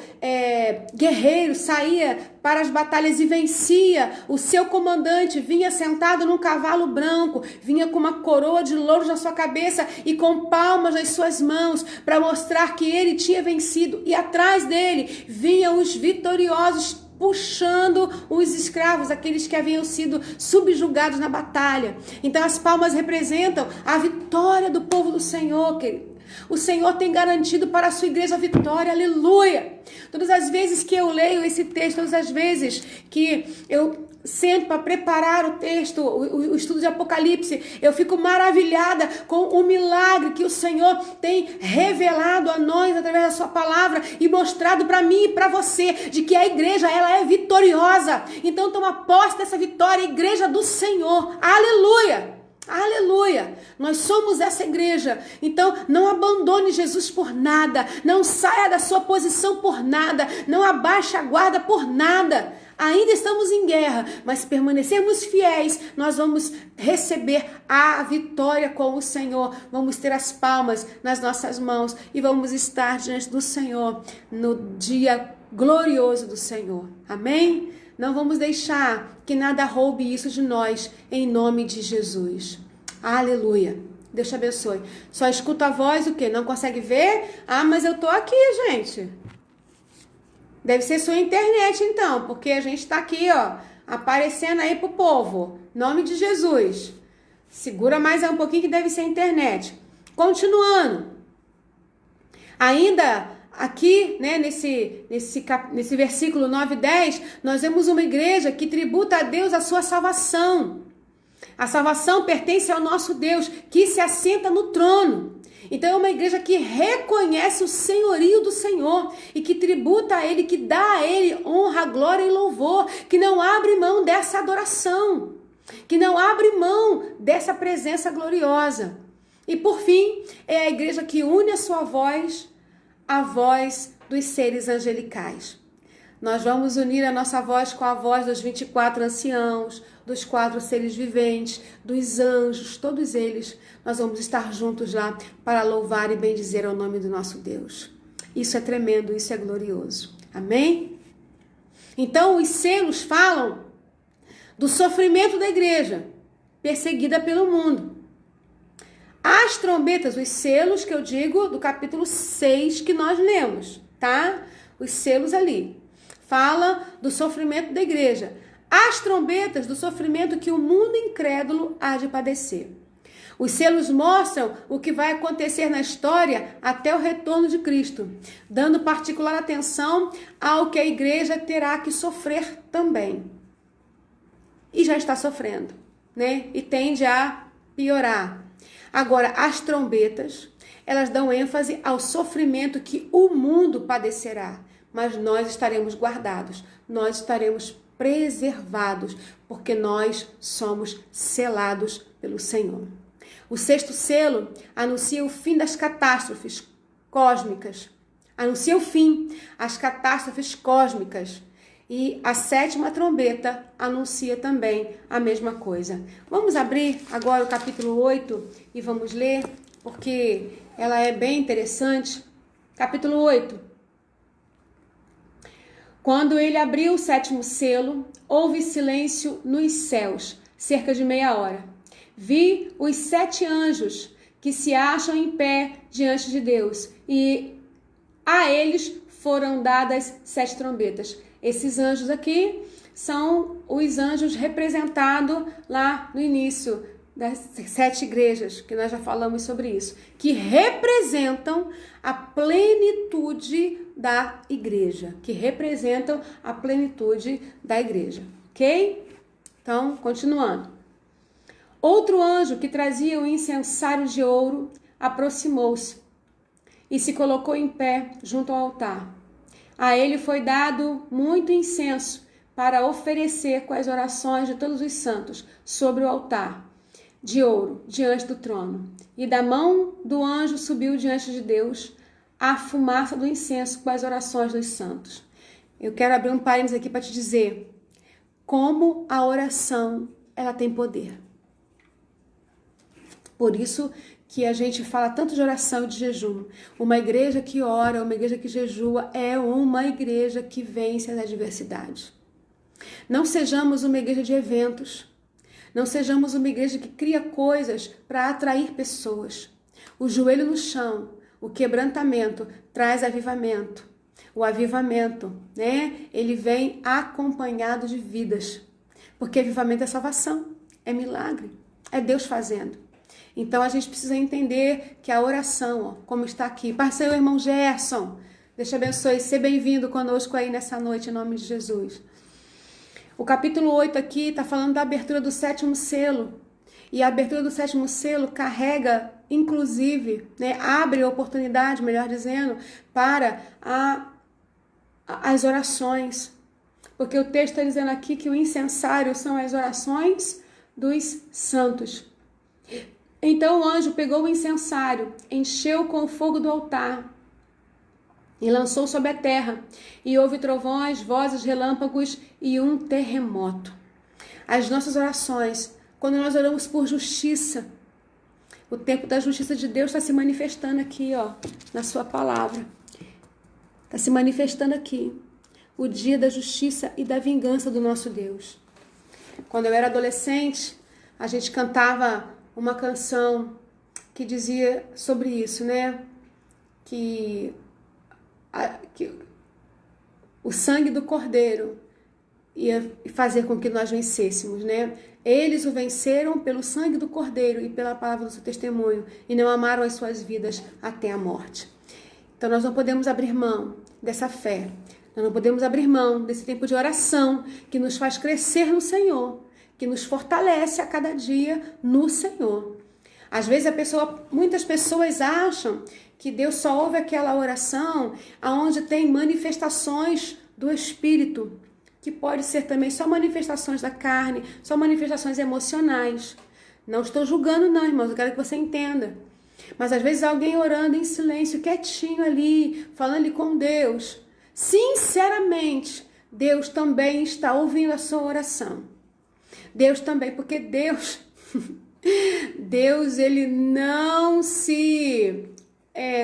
guerreiro saía para as batalhas e vencia, o seu comandante vinha sentado num cavalo branco, vinha com uma coroa de louros na sua cabeça e com palmas nas suas mãos para mostrar que ele tinha vencido. E atrás dele vinham os vitoriosos puxando os escravos, aqueles que haviam sido subjugados na batalha. Então as palmas representam a vitória do povo do Senhor, querido. O Senhor tem garantido para a sua igreja a vitória, aleluia. Todas as vezes que eu leio esse texto, todas as vezes que eu sento para preparar o texto, o estudo de Apocalipse, eu fico maravilhada com o milagre que o Senhor tem revelado a nós através da sua palavra e mostrado para mim e para você, de que a igreja, ela é vitoriosa. Então toma posse dessa vitória, igreja do Senhor, aleluia. Aleluia, nós somos essa igreja. Então não abandone Jesus por nada, não saia da sua posição por nada, não abaixe a guarda por nada. Ainda estamos em guerra, mas permanecermos fiéis, nós vamos receber a vitória com o Senhor. Vamos ter as palmas nas nossas mãos e vamos estar diante do Senhor no dia glorioso do Senhor. Amém? Não vamos deixar que nada roube isso de nós, em nome de Jesus. Aleluia. Deus te abençoe. Só escuta a voz, o quê? Não consegue ver? Ah, mas eu tô aqui, gente. Deve ser sua internet, então, porque a gente tá aqui, ó, aparecendo aí pro povo. Em nome de Jesus. Segura mais um pouquinho que deve ser a internet. Continuando. Ainda aqui, né, nesse versículo 9 e 10, nós vemos uma igreja que tributa a Deus a sua salvação. A salvação pertence ao nosso Deus, que se assenta no trono. Então é uma igreja que reconhece o senhorio do Senhor e que tributa a Ele, que dá a Ele honra, glória e louvor, que não abre mão dessa adoração, que não abre mão dessa presença gloriosa. E por fim, é a igreja que une a sua voz à voz dos seres angelicais. Nós vamos unir a nossa voz com a voz dos 24 anciãos, dos 4 seres viventes, dos anjos, todos eles. Nós vamos estar juntos lá para louvar e bendizer ao nome do nosso Deus. Isso é tremendo, isso é glorioso. Amém? Então, os selos falam do sofrimento da igreja, perseguida pelo mundo. As trombetas, os selos que eu digo do capítulo 6 que nós lemos, tá? Os selos ali. Fala do sofrimento da igreja. As trombetas do sofrimento que o mundo incrédulo há de padecer. Os selos mostram o que vai acontecer na história até o retorno de Cristo, dando particular atenção ao que a igreja terá que sofrer também. E já está sofrendo, né? E tende a piorar. Agora, as trombetas, elas dão ênfase ao sofrimento que o mundo padecerá, mas nós estaremos guardados, nós estaremos preservados, porque nós somos selados pelo Senhor. O 6º selo anuncia o fim das catástrofes cósmicas, anuncia o fim, as catástrofes cósmicas. E a 7ª trombeta anuncia também a mesma coisa. Vamos abrir agora o capítulo 8 e vamos ler, porque ela é bem interessante. Capítulo 8. Quando ele abriu o 7º selo, houve silêncio nos céus, cerca de meia hora. Vi os 7 anjos que se acham em pé diante de Deus, e a eles foram dadas 7 trombetas. Esses anjos aqui são os anjos representados lá no início das 7 igrejas, que nós já falamos sobre isso, que representam a plenitude da igreja, ok? Então, continuando. Outro anjo que trazia um incensário de ouro aproximou-se e se colocou em pé junto ao altar. A ele foi dado muito incenso para oferecer com as orações de todos os santos sobre o altar de ouro diante do trono. E da mão do anjo subiu diante de Deus a fumaça do incenso com as orações dos santos. Eu quero abrir um parênteses aqui para te dizer como a oração ela tem poder. Por isso que a gente fala tanto de oração e de jejum. Uma igreja que ora, uma igreja que jejua é uma igreja que vence as adversidades. Não sejamos uma igreja de eventos. Não sejamos uma igreja que cria coisas para atrair pessoas. O joelho no chão, o quebrantamento traz avivamento. O avivamento, né? Ele vem acompanhado de vidas. Porque avivamento é salvação, é milagre, é Deus fazendo. Então a gente precisa entender que a oração, ó, como está aqui. Parceiro, irmão Gerson, Deus te abençoe. Seja bem-vindo conosco aí nessa noite, em nome de Jesus. O capítulo 8 aqui está falando da abertura do 7º selo. E a abertura do 7º selo carrega, inclusive, né, abre oportunidade, melhor dizendo, para as orações. Porque o texto está dizendo aqui que o incensário são as orações dos santos. Então o anjo pegou o incensário, encheu com o fogo do altar e lançou sobre a terra, e houve trovões, vozes, relâmpagos e um terremoto. As nossas orações, quando nós oramos por justiça, o tempo da justiça de Deus está se manifestando aqui, ó, na sua palavra. Está se manifestando aqui. O dia da justiça e da vingança do nosso Deus. Quando eu era adolescente, a gente cantava uma canção que dizia sobre isso, né? Que o sangue do Cordeiro ia fazer com que nós vencêssemos, né? Eles o venceram pelo sangue do Cordeiro e pela palavra do seu testemunho, e não amaram as suas vidas até a morte. Então nós não podemos abrir mão dessa fé. Nós não podemos abrir mão desse tempo de oração que nos faz crescer no Senhor, que nos fortalece a cada dia no Senhor. Às vezes muitas pessoas acham que Deus só ouve aquela oração onde tem manifestações do Espírito, que pode ser também só manifestações da carne, só manifestações emocionais. Não estou julgando não, irmãos, eu quero que você entenda. Mas às vezes alguém orando em silêncio, quietinho ali, falando ali com Deus. Sinceramente, Deus também está ouvindo a sua oração. Deus também, porque Deus, ele não se...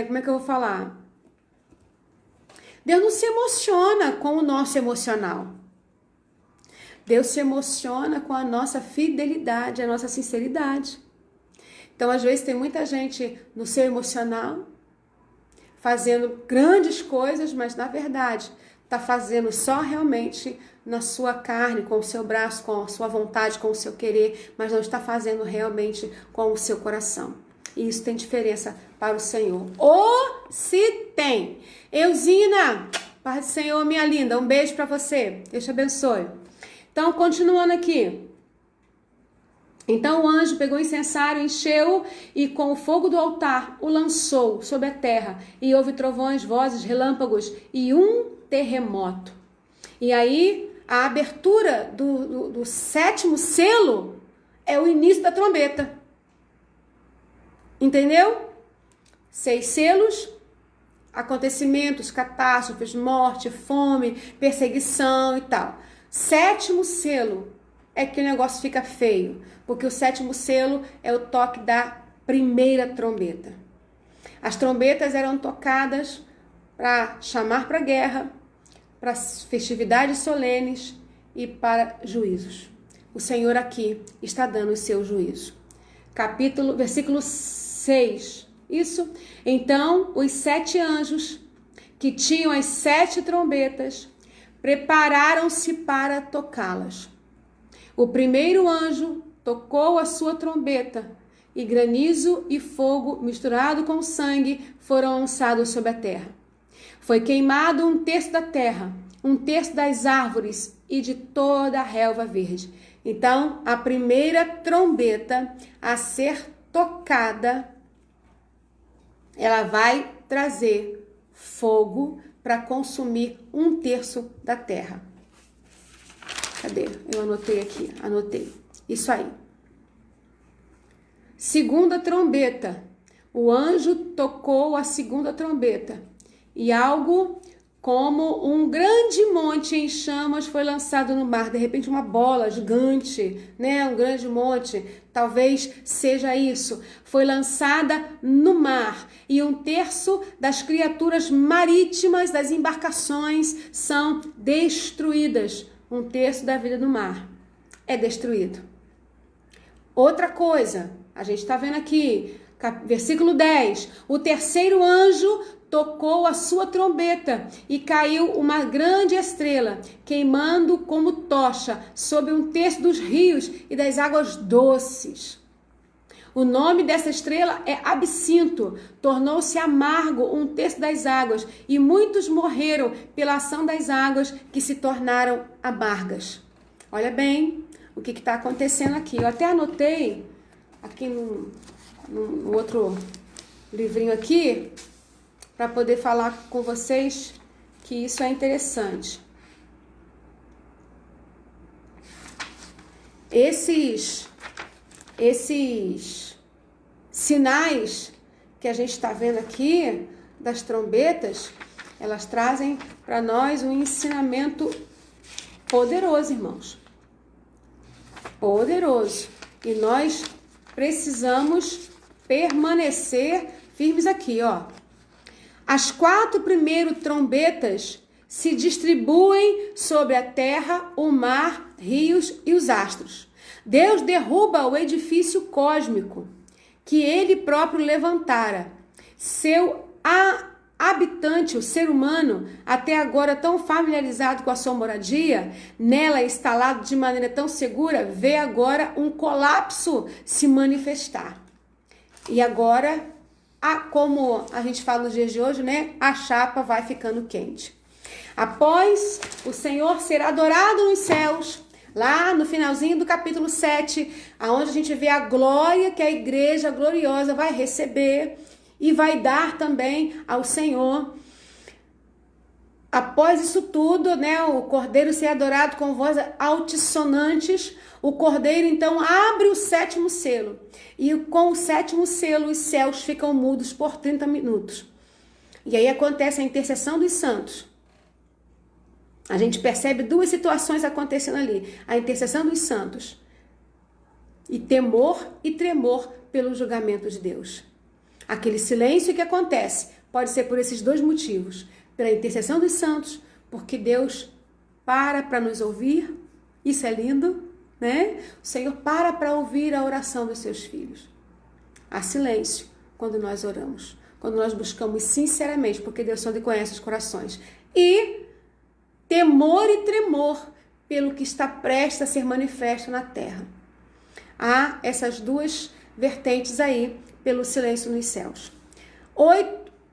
como é que eu vou falar? Deus não se emociona com o nosso emocional. Deus se emociona com a nossa fidelidade, a nossa sinceridade. Então, às vezes, tem muita gente no seu emocional, fazendo grandes coisas, mas, na verdade, está fazendo só realmente na sua carne, com o seu braço, com a sua vontade, com o seu querer, mas não está fazendo realmente com o seu coração. E isso tem diferença para o Senhor. Ou se tem. Eusina, paz do Senhor, minha linda, um beijo para você. Deus te abençoe. Então, continuando aqui. Então o anjo pegou o incensário, encheu e com o fogo do altar o lançou sobre a terra. E houve trovões, vozes, relâmpagos e um terremoto. E aí a abertura do 7º selo é o início da trombeta. Entendeu? 6 selos, acontecimentos, catástrofes, morte, fome, perseguição e tal. 7º selo é que o negócio fica feio, porque o 7º selo é o toque da primeira trombeta. As trombetas eram tocadas para chamar para a guerra, para festividades solenes e para juízos. O Senhor aqui está dando o seu juízo. Versículo 6 6. Isso? Então, os 7 anjos que tinham as 7 trombetas prepararam-se para tocá-las. O primeiro anjo tocou a sua trombeta e granizo e fogo misturado com sangue foram lançados sobre a terra. Foi queimado 1/3 da terra, 1/3 das árvores e de toda a relva verde. Então, a primeira trombeta a ser tocada, ela vai trazer fogo para consumir 1/3 da terra. Cadê? Eu anotei aqui, anotei. Isso aí. Segunda trombeta. O anjo tocou a segunda trombeta e algo como um grande monte em chamas foi lançado no mar. De repente uma bola gigante, né? Um grande monte, talvez seja isso. Foi lançada no mar e 1/3 das criaturas marítimas, das embarcações, são destruídas. 1/3 da vida do mar é destruído. Outra coisa, a gente está vendo aqui, versículo 10. O terceiro anjo tocou a sua trombeta e caiu uma grande estrela, queimando como tocha sobre 1/3 dos rios e das águas doces. O nome dessa estrela é absinto, tornou-se amargo 1/3 das águas e muitos morreram pela ação das águas que se tornaram amargas. Olha bem o que está acontecendo aqui. Eu até anotei aqui no outro livrinho aqui, para poder falar com vocês que isso é interessante. Esses sinais que a gente está vendo aqui, das trombetas, elas trazem para nós um ensinamento poderoso, irmãos. Poderoso. E nós precisamos permanecer firmes aqui, ó. As 4 primeiras trombetas se distribuem sobre a terra, o mar, rios e os astros. Deus derruba o edifício cósmico que ele próprio levantara. Seu habitante, o ser humano, até agora tão familiarizado com a sua moradia, nela instalado de maneira tão segura, vê agora um colapso se manifestar. E agora, como a gente fala nos dias de hoje, né? A chapa vai ficando quente. Após o Senhor ser adorado nos céus, lá no finalzinho do capítulo 7, aonde a gente vê a glória que a igreja gloriosa vai receber e vai dar também ao Senhor. Após isso tudo, né, o Cordeiro ser adorado com vozes altissonantes, o Cordeiro então abre o 7º selo. E com o 7º selo, os céus ficam mudos por 30 minutos. E aí acontece a intercessão dos santos. A gente percebe 2 situações acontecendo ali. A intercessão dos santos e temor e tremor pelo julgamento de Deus. Aquele silêncio que acontece pode ser por esses 2 motivos. Pela intercessão dos santos, porque Deus para nos ouvir. Isso é lindo, né? O Senhor para ouvir a oração dos seus filhos. Há silêncio quando nós oramos. Quando nós buscamos sinceramente, porque Deus só conhece os corações. E temor e tremor pelo que está prestes a ser manifesto na terra. Há essas 2 vertentes aí pelo silêncio nos céus.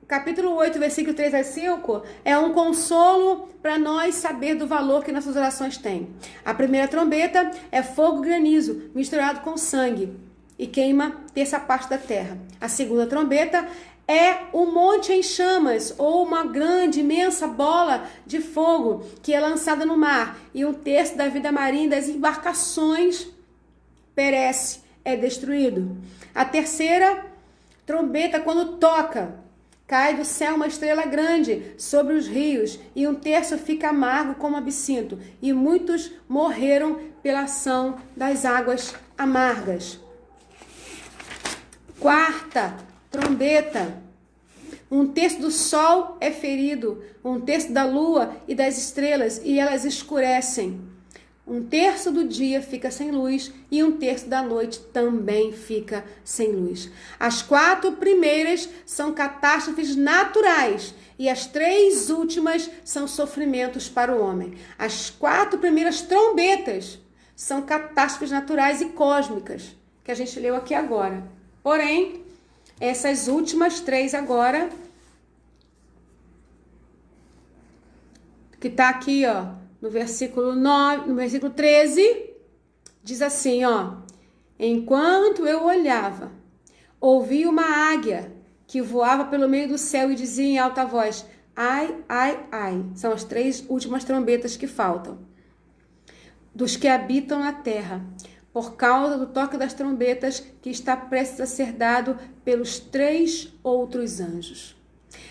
Capítulo 8, versículo 3 a 5, é um consolo para nós saber do valor que nossas orações têm. A primeira trombeta é fogo granizo misturado com sangue e queima 1/3 parte da terra. A segunda trombeta é um monte em chamas ou uma grande, imensa bola de fogo que é lançada no mar e 1/3 da vida marinha das embarcações perece, é destruído. A terceira trombeta, quando toca, cai do céu uma estrela grande sobre os rios e 1/3 fica amargo como absinto e muitos morreram pela ação das águas amargas. Quarta trombeta, 1/3 do sol é ferido, 1/3 da lua e das estrelas e elas escurecem. Um terço do dia fica sem luz e um terço da noite também fica sem luz. As 4 primeiras são catástrofes naturais e as 3 últimas são sofrimentos para o homem. As 4 primeiras trombetas são catástrofes naturais e cósmicas, que a gente leu aqui agora. Porém, essas últimas 3 agora, que está aqui, ó, no versículo 9, no versículo 13, diz assim, ó: enquanto eu olhava, ouvi uma águia que voava pelo meio do céu e dizia em alta voz: ai, ai, ai. São as 3 últimas trombetas que faltam. Dos que habitam na terra, por causa do toque das trombetas que está prestes a ser dado pelos 3 outros anjos.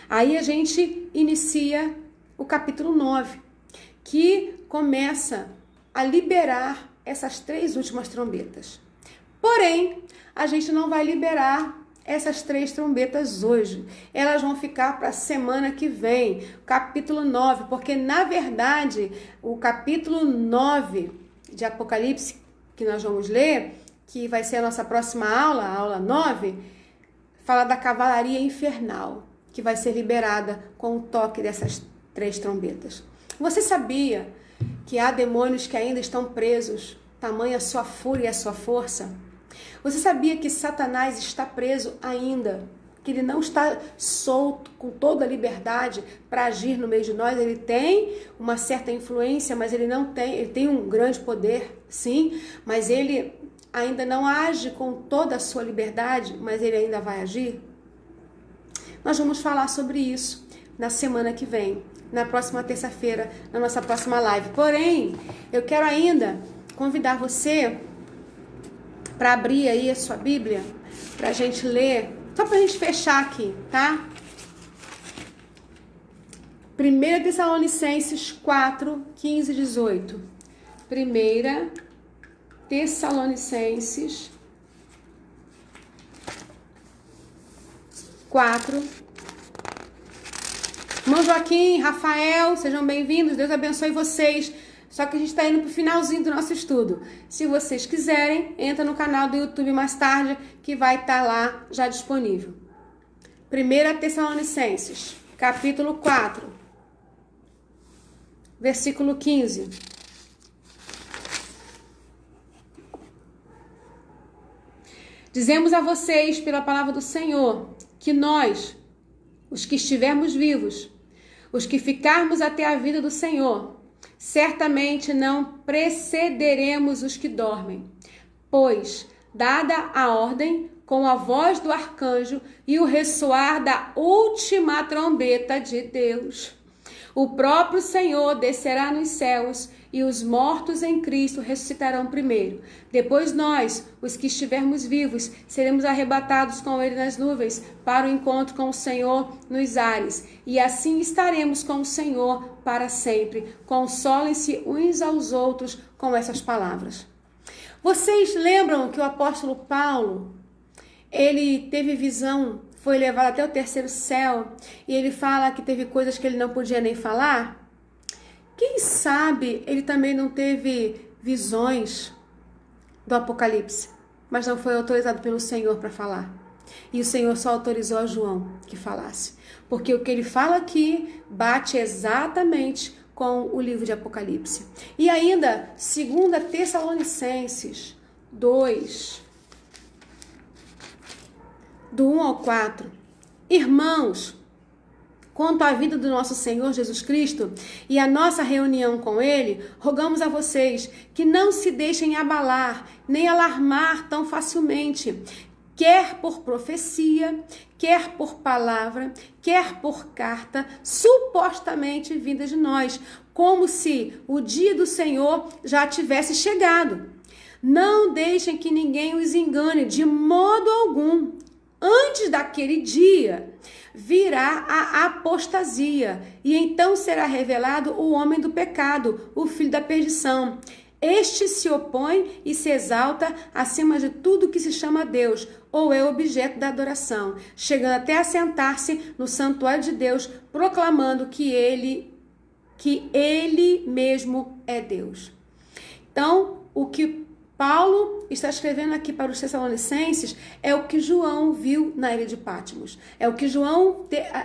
Aí a gente inicia o capítulo 9, que começa a liberar essas 3 últimas trombetas. Porém, a gente não vai liberar essas 3 trombetas hoje. Elas vão ficar para a semana que vem, capítulo 9, porque na verdade o capítulo 9 de Apocalipse, que nós vamos ler, que vai ser a nossa próxima aula, a aula 9, fala da cavalaria infernal, que vai ser liberada com o toque dessas 3 trombetas. Você sabia que há demônios que ainda estão presos, tamanha a sua fúria e a sua força? Você sabia que Satanás está preso ainda, que ele não está solto com toda a liberdade para agir no meio de nós? Ele tem uma certa influência, mas ele tem um grande poder, sim, mas ele ainda não age com toda a sua liberdade, mas ele ainda vai agir? Nós vamos falar sobre isso na semana que vem, na próxima terça-feira, na nossa próxima live. Porém, eu quero ainda convidar você para abrir aí a sua Bíblia, para a gente ler, só para a gente fechar aqui, tá? 1 Tessalonicenses 4, 15 e 18. 1 Tessalonicenses 4. Irmão Joaquim, Rafael, sejam bem-vindos, Deus abençoe vocês. Só que a gente está indo para o finalzinho do nosso estudo. Se vocês quiserem, entra no canal do YouTube mais tarde, que vai estar lá já disponível. 1 Tessalonicenses, capítulo 4, versículo 15. Dizemos a vocês, pela palavra do Senhor, que nós, os que estivermos vivos, os que ficarmos até a vida do Senhor, certamente não precederemos os que dormem, pois, dada a ordem, com a voz do arcanjo e o ressoar da última trombeta de Deus, o próprio Senhor descerá nos céus e os mortos em Cristo ressuscitarão primeiro. Depois nós, os que estivermos vivos, seremos arrebatados com ele nas nuvens para o encontro com o Senhor nos ares. E assim estaremos com o Senhor para sempre. Consolem-se uns aos outros com essas palavras. Vocês lembram que o apóstolo Paulo, ele teve visão, foi levado até o 3º céu, e ele fala que teve coisas que ele não podia nem falar? Quem sabe ele também não teve visões do Apocalipse, mas não foi autorizado pelo Senhor para falar. E o Senhor só autorizou a João que falasse. Porque o que ele fala aqui bate exatamente com o livro de Apocalipse. E ainda, 2 Tessalonicenses 2, do 1 ao 4. Irmãos, quanto à vida do nosso Senhor Jesus Cristo e a nossa reunião com Ele, rogamos a vocês que não se deixem abalar, nem alarmar tão facilmente, quer por profecia, quer por palavra, quer por carta, supostamente vinda de nós, como se o dia do Senhor já tivesse chegado. Não deixem que ninguém os engane de modo algum. Antes daquele dia, virá a apostasia, e então será revelado o homem do pecado, o filho da perdição. Este se opõe e se exalta acima de tudo que se chama Deus, ou é objeto da adoração, chegando até a sentar-se no santuário de Deus, proclamando que ele mesmo é Deus. Então, o que Paulo está escrevendo aqui para os Tessalonicenses é o que João viu na ilha de Patmos. É o que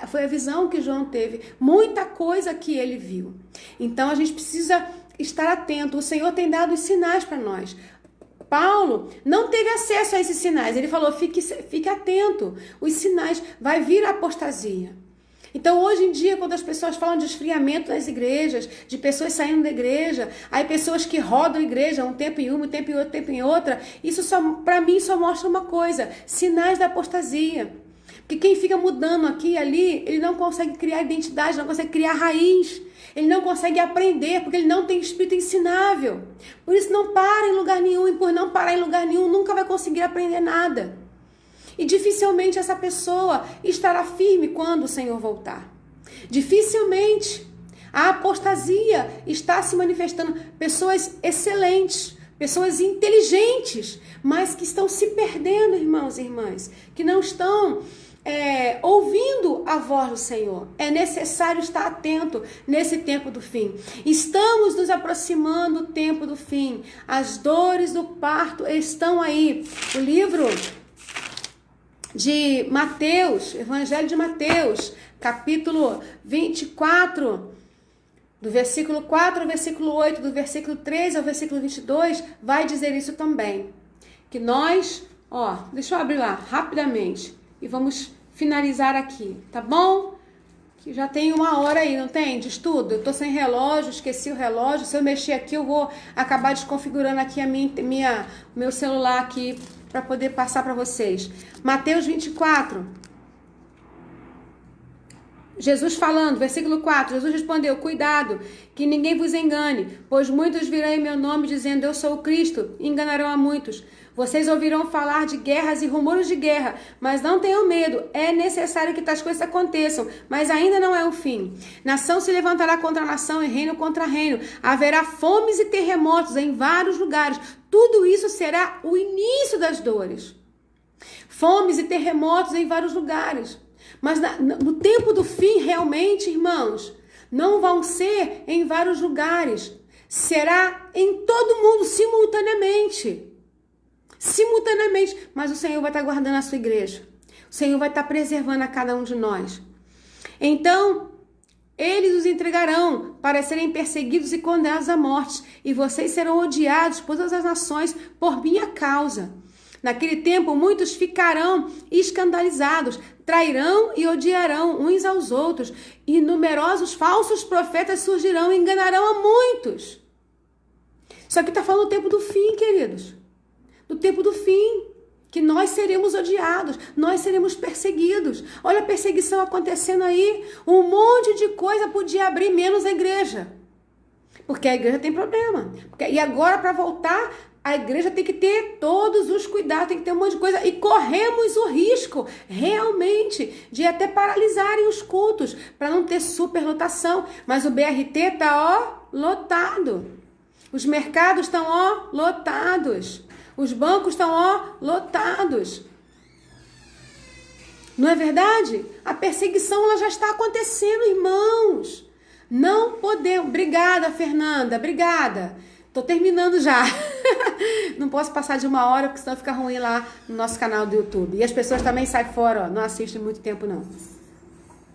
foi a visão que João teve. Muita coisa que ele viu. Então a gente precisa estar atento. O Senhor tem dado os sinais para nós. Paulo não teve acesso a esses sinais. Ele falou, fique atento. Os sinais, vai vir a apostasia. Então, hoje em dia, quando as pessoas falam de esfriamento das igrejas, de pessoas saindo da igreja, aí pessoas que rodam a igreja um tempo em uma, um tempo em outro, um tempo em outra, isso para mim só mostra uma coisa, sinais da apostasia. Porque quem fica mudando aqui e ali, ele não consegue criar identidade, não consegue criar raiz, ele não consegue aprender, porque ele não tem espírito ensinável. Por isso, não para em lugar nenhum, e por não parar em lugar nenhum, nunca vai conseguir aprender nada. E dificilmente essa pessoa estará firme quando o Senhor voltar. Dificilmente. A apostasia está se manifestando. Pessoas excelentes, pessoas inteligentes, mas que estão se perdendo, irmãos e irmãs, que não estão ouvindo a voz do Senhor. É necessário estar atento nesse tempo do fim. Estamos nos aproximando do tempo do fim. As dores do parto estão aí. O livro de Mateus, Evangelho de Mateus, capítulo 24, do versículo 4 ao versículo 8, do versículo 13 ao versículo 22, vai dizer isso também. Que nós, deixa eu abrir lá rapidamente e vamos finalizar aqui, tá bom? Que já tem 1 hora aí, não tem? De estudo. Eu tô sem relógio, esqueci o relógio. Se eu mexer aqui, eu vou acabar desconfigurando aqui o meu celular aqui para poder passar para vocês. Mateus 24. Jesus falando, versículo 4. Jesus respondeu, cuidado, que ninguém vos engane, pois muitos virão em meu nome dizendo, eu sou o Cristo, e enganarão a muitos. Vocês ouvirão falar de guerras e rumores de guerra, mas não tenham medo, é necessário que tais coisas aconteçam, mas ainda não é o fim. Nação se levantará contra nação e reino contra reino, haverá fomes e terremotos em vários lugares, tudo isso será o início das dores. Fomes e terremotos em vários lugares, mas no tempo do fim, realmente, irmãos, não vão ser em vários lugares, será em todo mundo simultaneamente. Mas o Senhor vai estar guardando a sua igreja. O Senhor vai estar preservando a cada um de nós. Então, eles os entregarão para serem perseguidos e condenados à morte, e vocês serão odiados por todas as nações por minha causa. Naquele tempo, muitos ficarão escandalizados, trairão e odiarão uns aos outros, e numerosos falsos profetas surgirão e enganarão a muitos. Só que está falando do tempo do fim, queridos. Do tempo do fim, que nós seremos odiados, nós seremos perseguidos. Olha a perseguição acontecendo aí, um monte de coisa podia abrir, menos a igreja. Porque a igreja tem problema. E agora, para voltar, a igreja tem que ter todos os cuidados, tem que ter um monte de coisa. E corremos o risco, realmente, de até paralisarem os cultos, para não ter superlotação. Mas o BRT está, lotado. Os mercados estão, lotados. Os bancos estão, lotados. Não é verdade? A perseguição ela já está acontecendo, irmãos. Não podemos. Obrigada, Fernanda. Obrigada. Tô terminando já. Não posso passar de 1 hora, porque senão fica ruim lá no nosso canal do YouTube. E as pessoas também saem fora, não assistem muito tempo, não.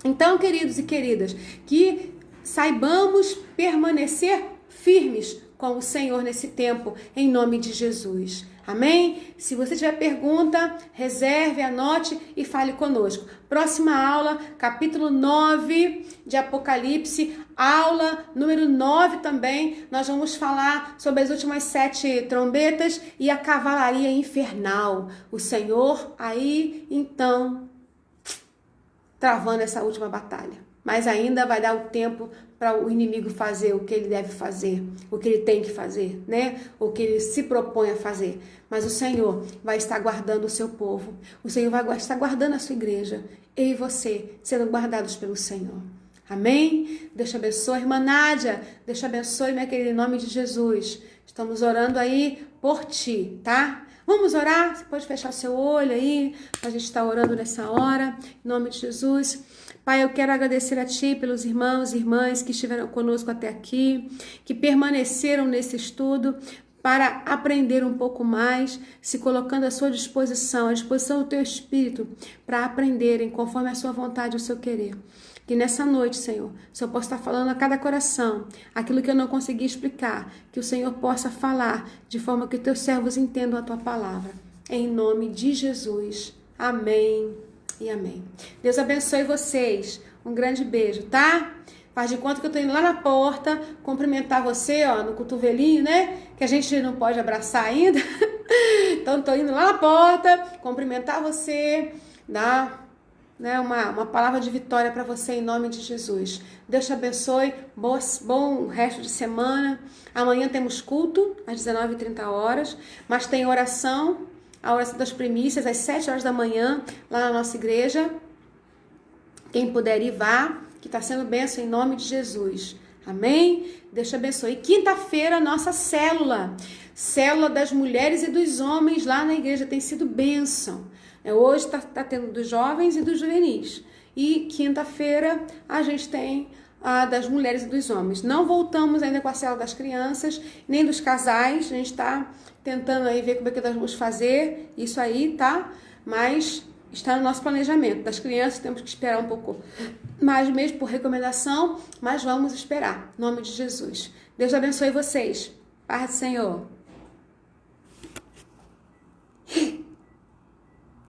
Então, queridos e queridas, que saibamos permanecer firmes com o Senhor nesse tempo, em nome de Jesus. Amém? Se você tiver pergunta, reserve, anote e fale conosco. Próxima aula, capítulo 9 de Apocalipse, aula número 9 também. Nós vamos falar sobre as últimas 7 trombetas e a cavalaria infernal. O Senhor aí, então, travando essa última batalha. Mas ainda vai dar o tempo para o inimigo fazer o que ele deve fazer, o que ele tem que fazer, né? O que ele se propõe a fazer. Mas o Senhor vai estar guardando o seu povo. O Senhor vai estar guardando a sua igreja. Eu e você sendo guardados pelo Senhor. Amém? Deus te abençoe, irmã Nádia. Deus te abençoe, minha querida, em nome de Jesus. Estamos orando aí por ti, tá? Vamos orar? Você pode fechar seu olho aí. A gente está orando nessa hora. Em nome de Jesus. Pai, eu quero agradecer a Ti pelos irmãos e irmãs que estiveram conosco até aqui, que permaneceram nesse estudo. para aprender um pouco mais, se colocando à sua disposição, à disposição do teu espírito, para aprenderem conforme a sua vontade e o seu querer. Que nessa noite, Senhor, o Senhor possa estar falando a cada coração aquilo que eu não consegui explicar, que o Senhor possa falar de forma que os teus servos entendam a tua palavra. Em nome de Jesus. Amém e amém. Deus abençoe vocês. Um grande beijo, tá? Faz de conta que eu tô indo lá na porta cumprimentar você, ó, no cotovelinho, né? Que a gente não pode abraçar ainda. Então, tô indo lá na porta cumprimentar você, dar, né, uma palavra de vitória para você em nome de Jesus. Deus te abençoe. Bom resto de semana. Amanhã temos culto às 19h30, mas tem oração, a oração das primícias às 7 horas da manhã lá na nossa igreja. Quem puder ir, vá, que está sendo bênção em nome de Jesus. Amém? Deus te abençoe. E quinta-feira, nossa célula das mulheres e dos homens lá na igreja tem sido bênção. Hoje está tendo dos jovens e dos juvenis. E quinta-feira a gente tem a das mulheres e dos homens. Não voltamos ainda com a célula das crianças, nem dos casais. A gente está tentando aí ver como é que nós vamos fazer isso aí, tá? Mas está no nosso planejamento. Das crianças temos que esperar um pouco mais mesmo por recomendação, mas vamos esperar. Em nome de Jesus. Deus abençoe vocês. Paz do Senhor.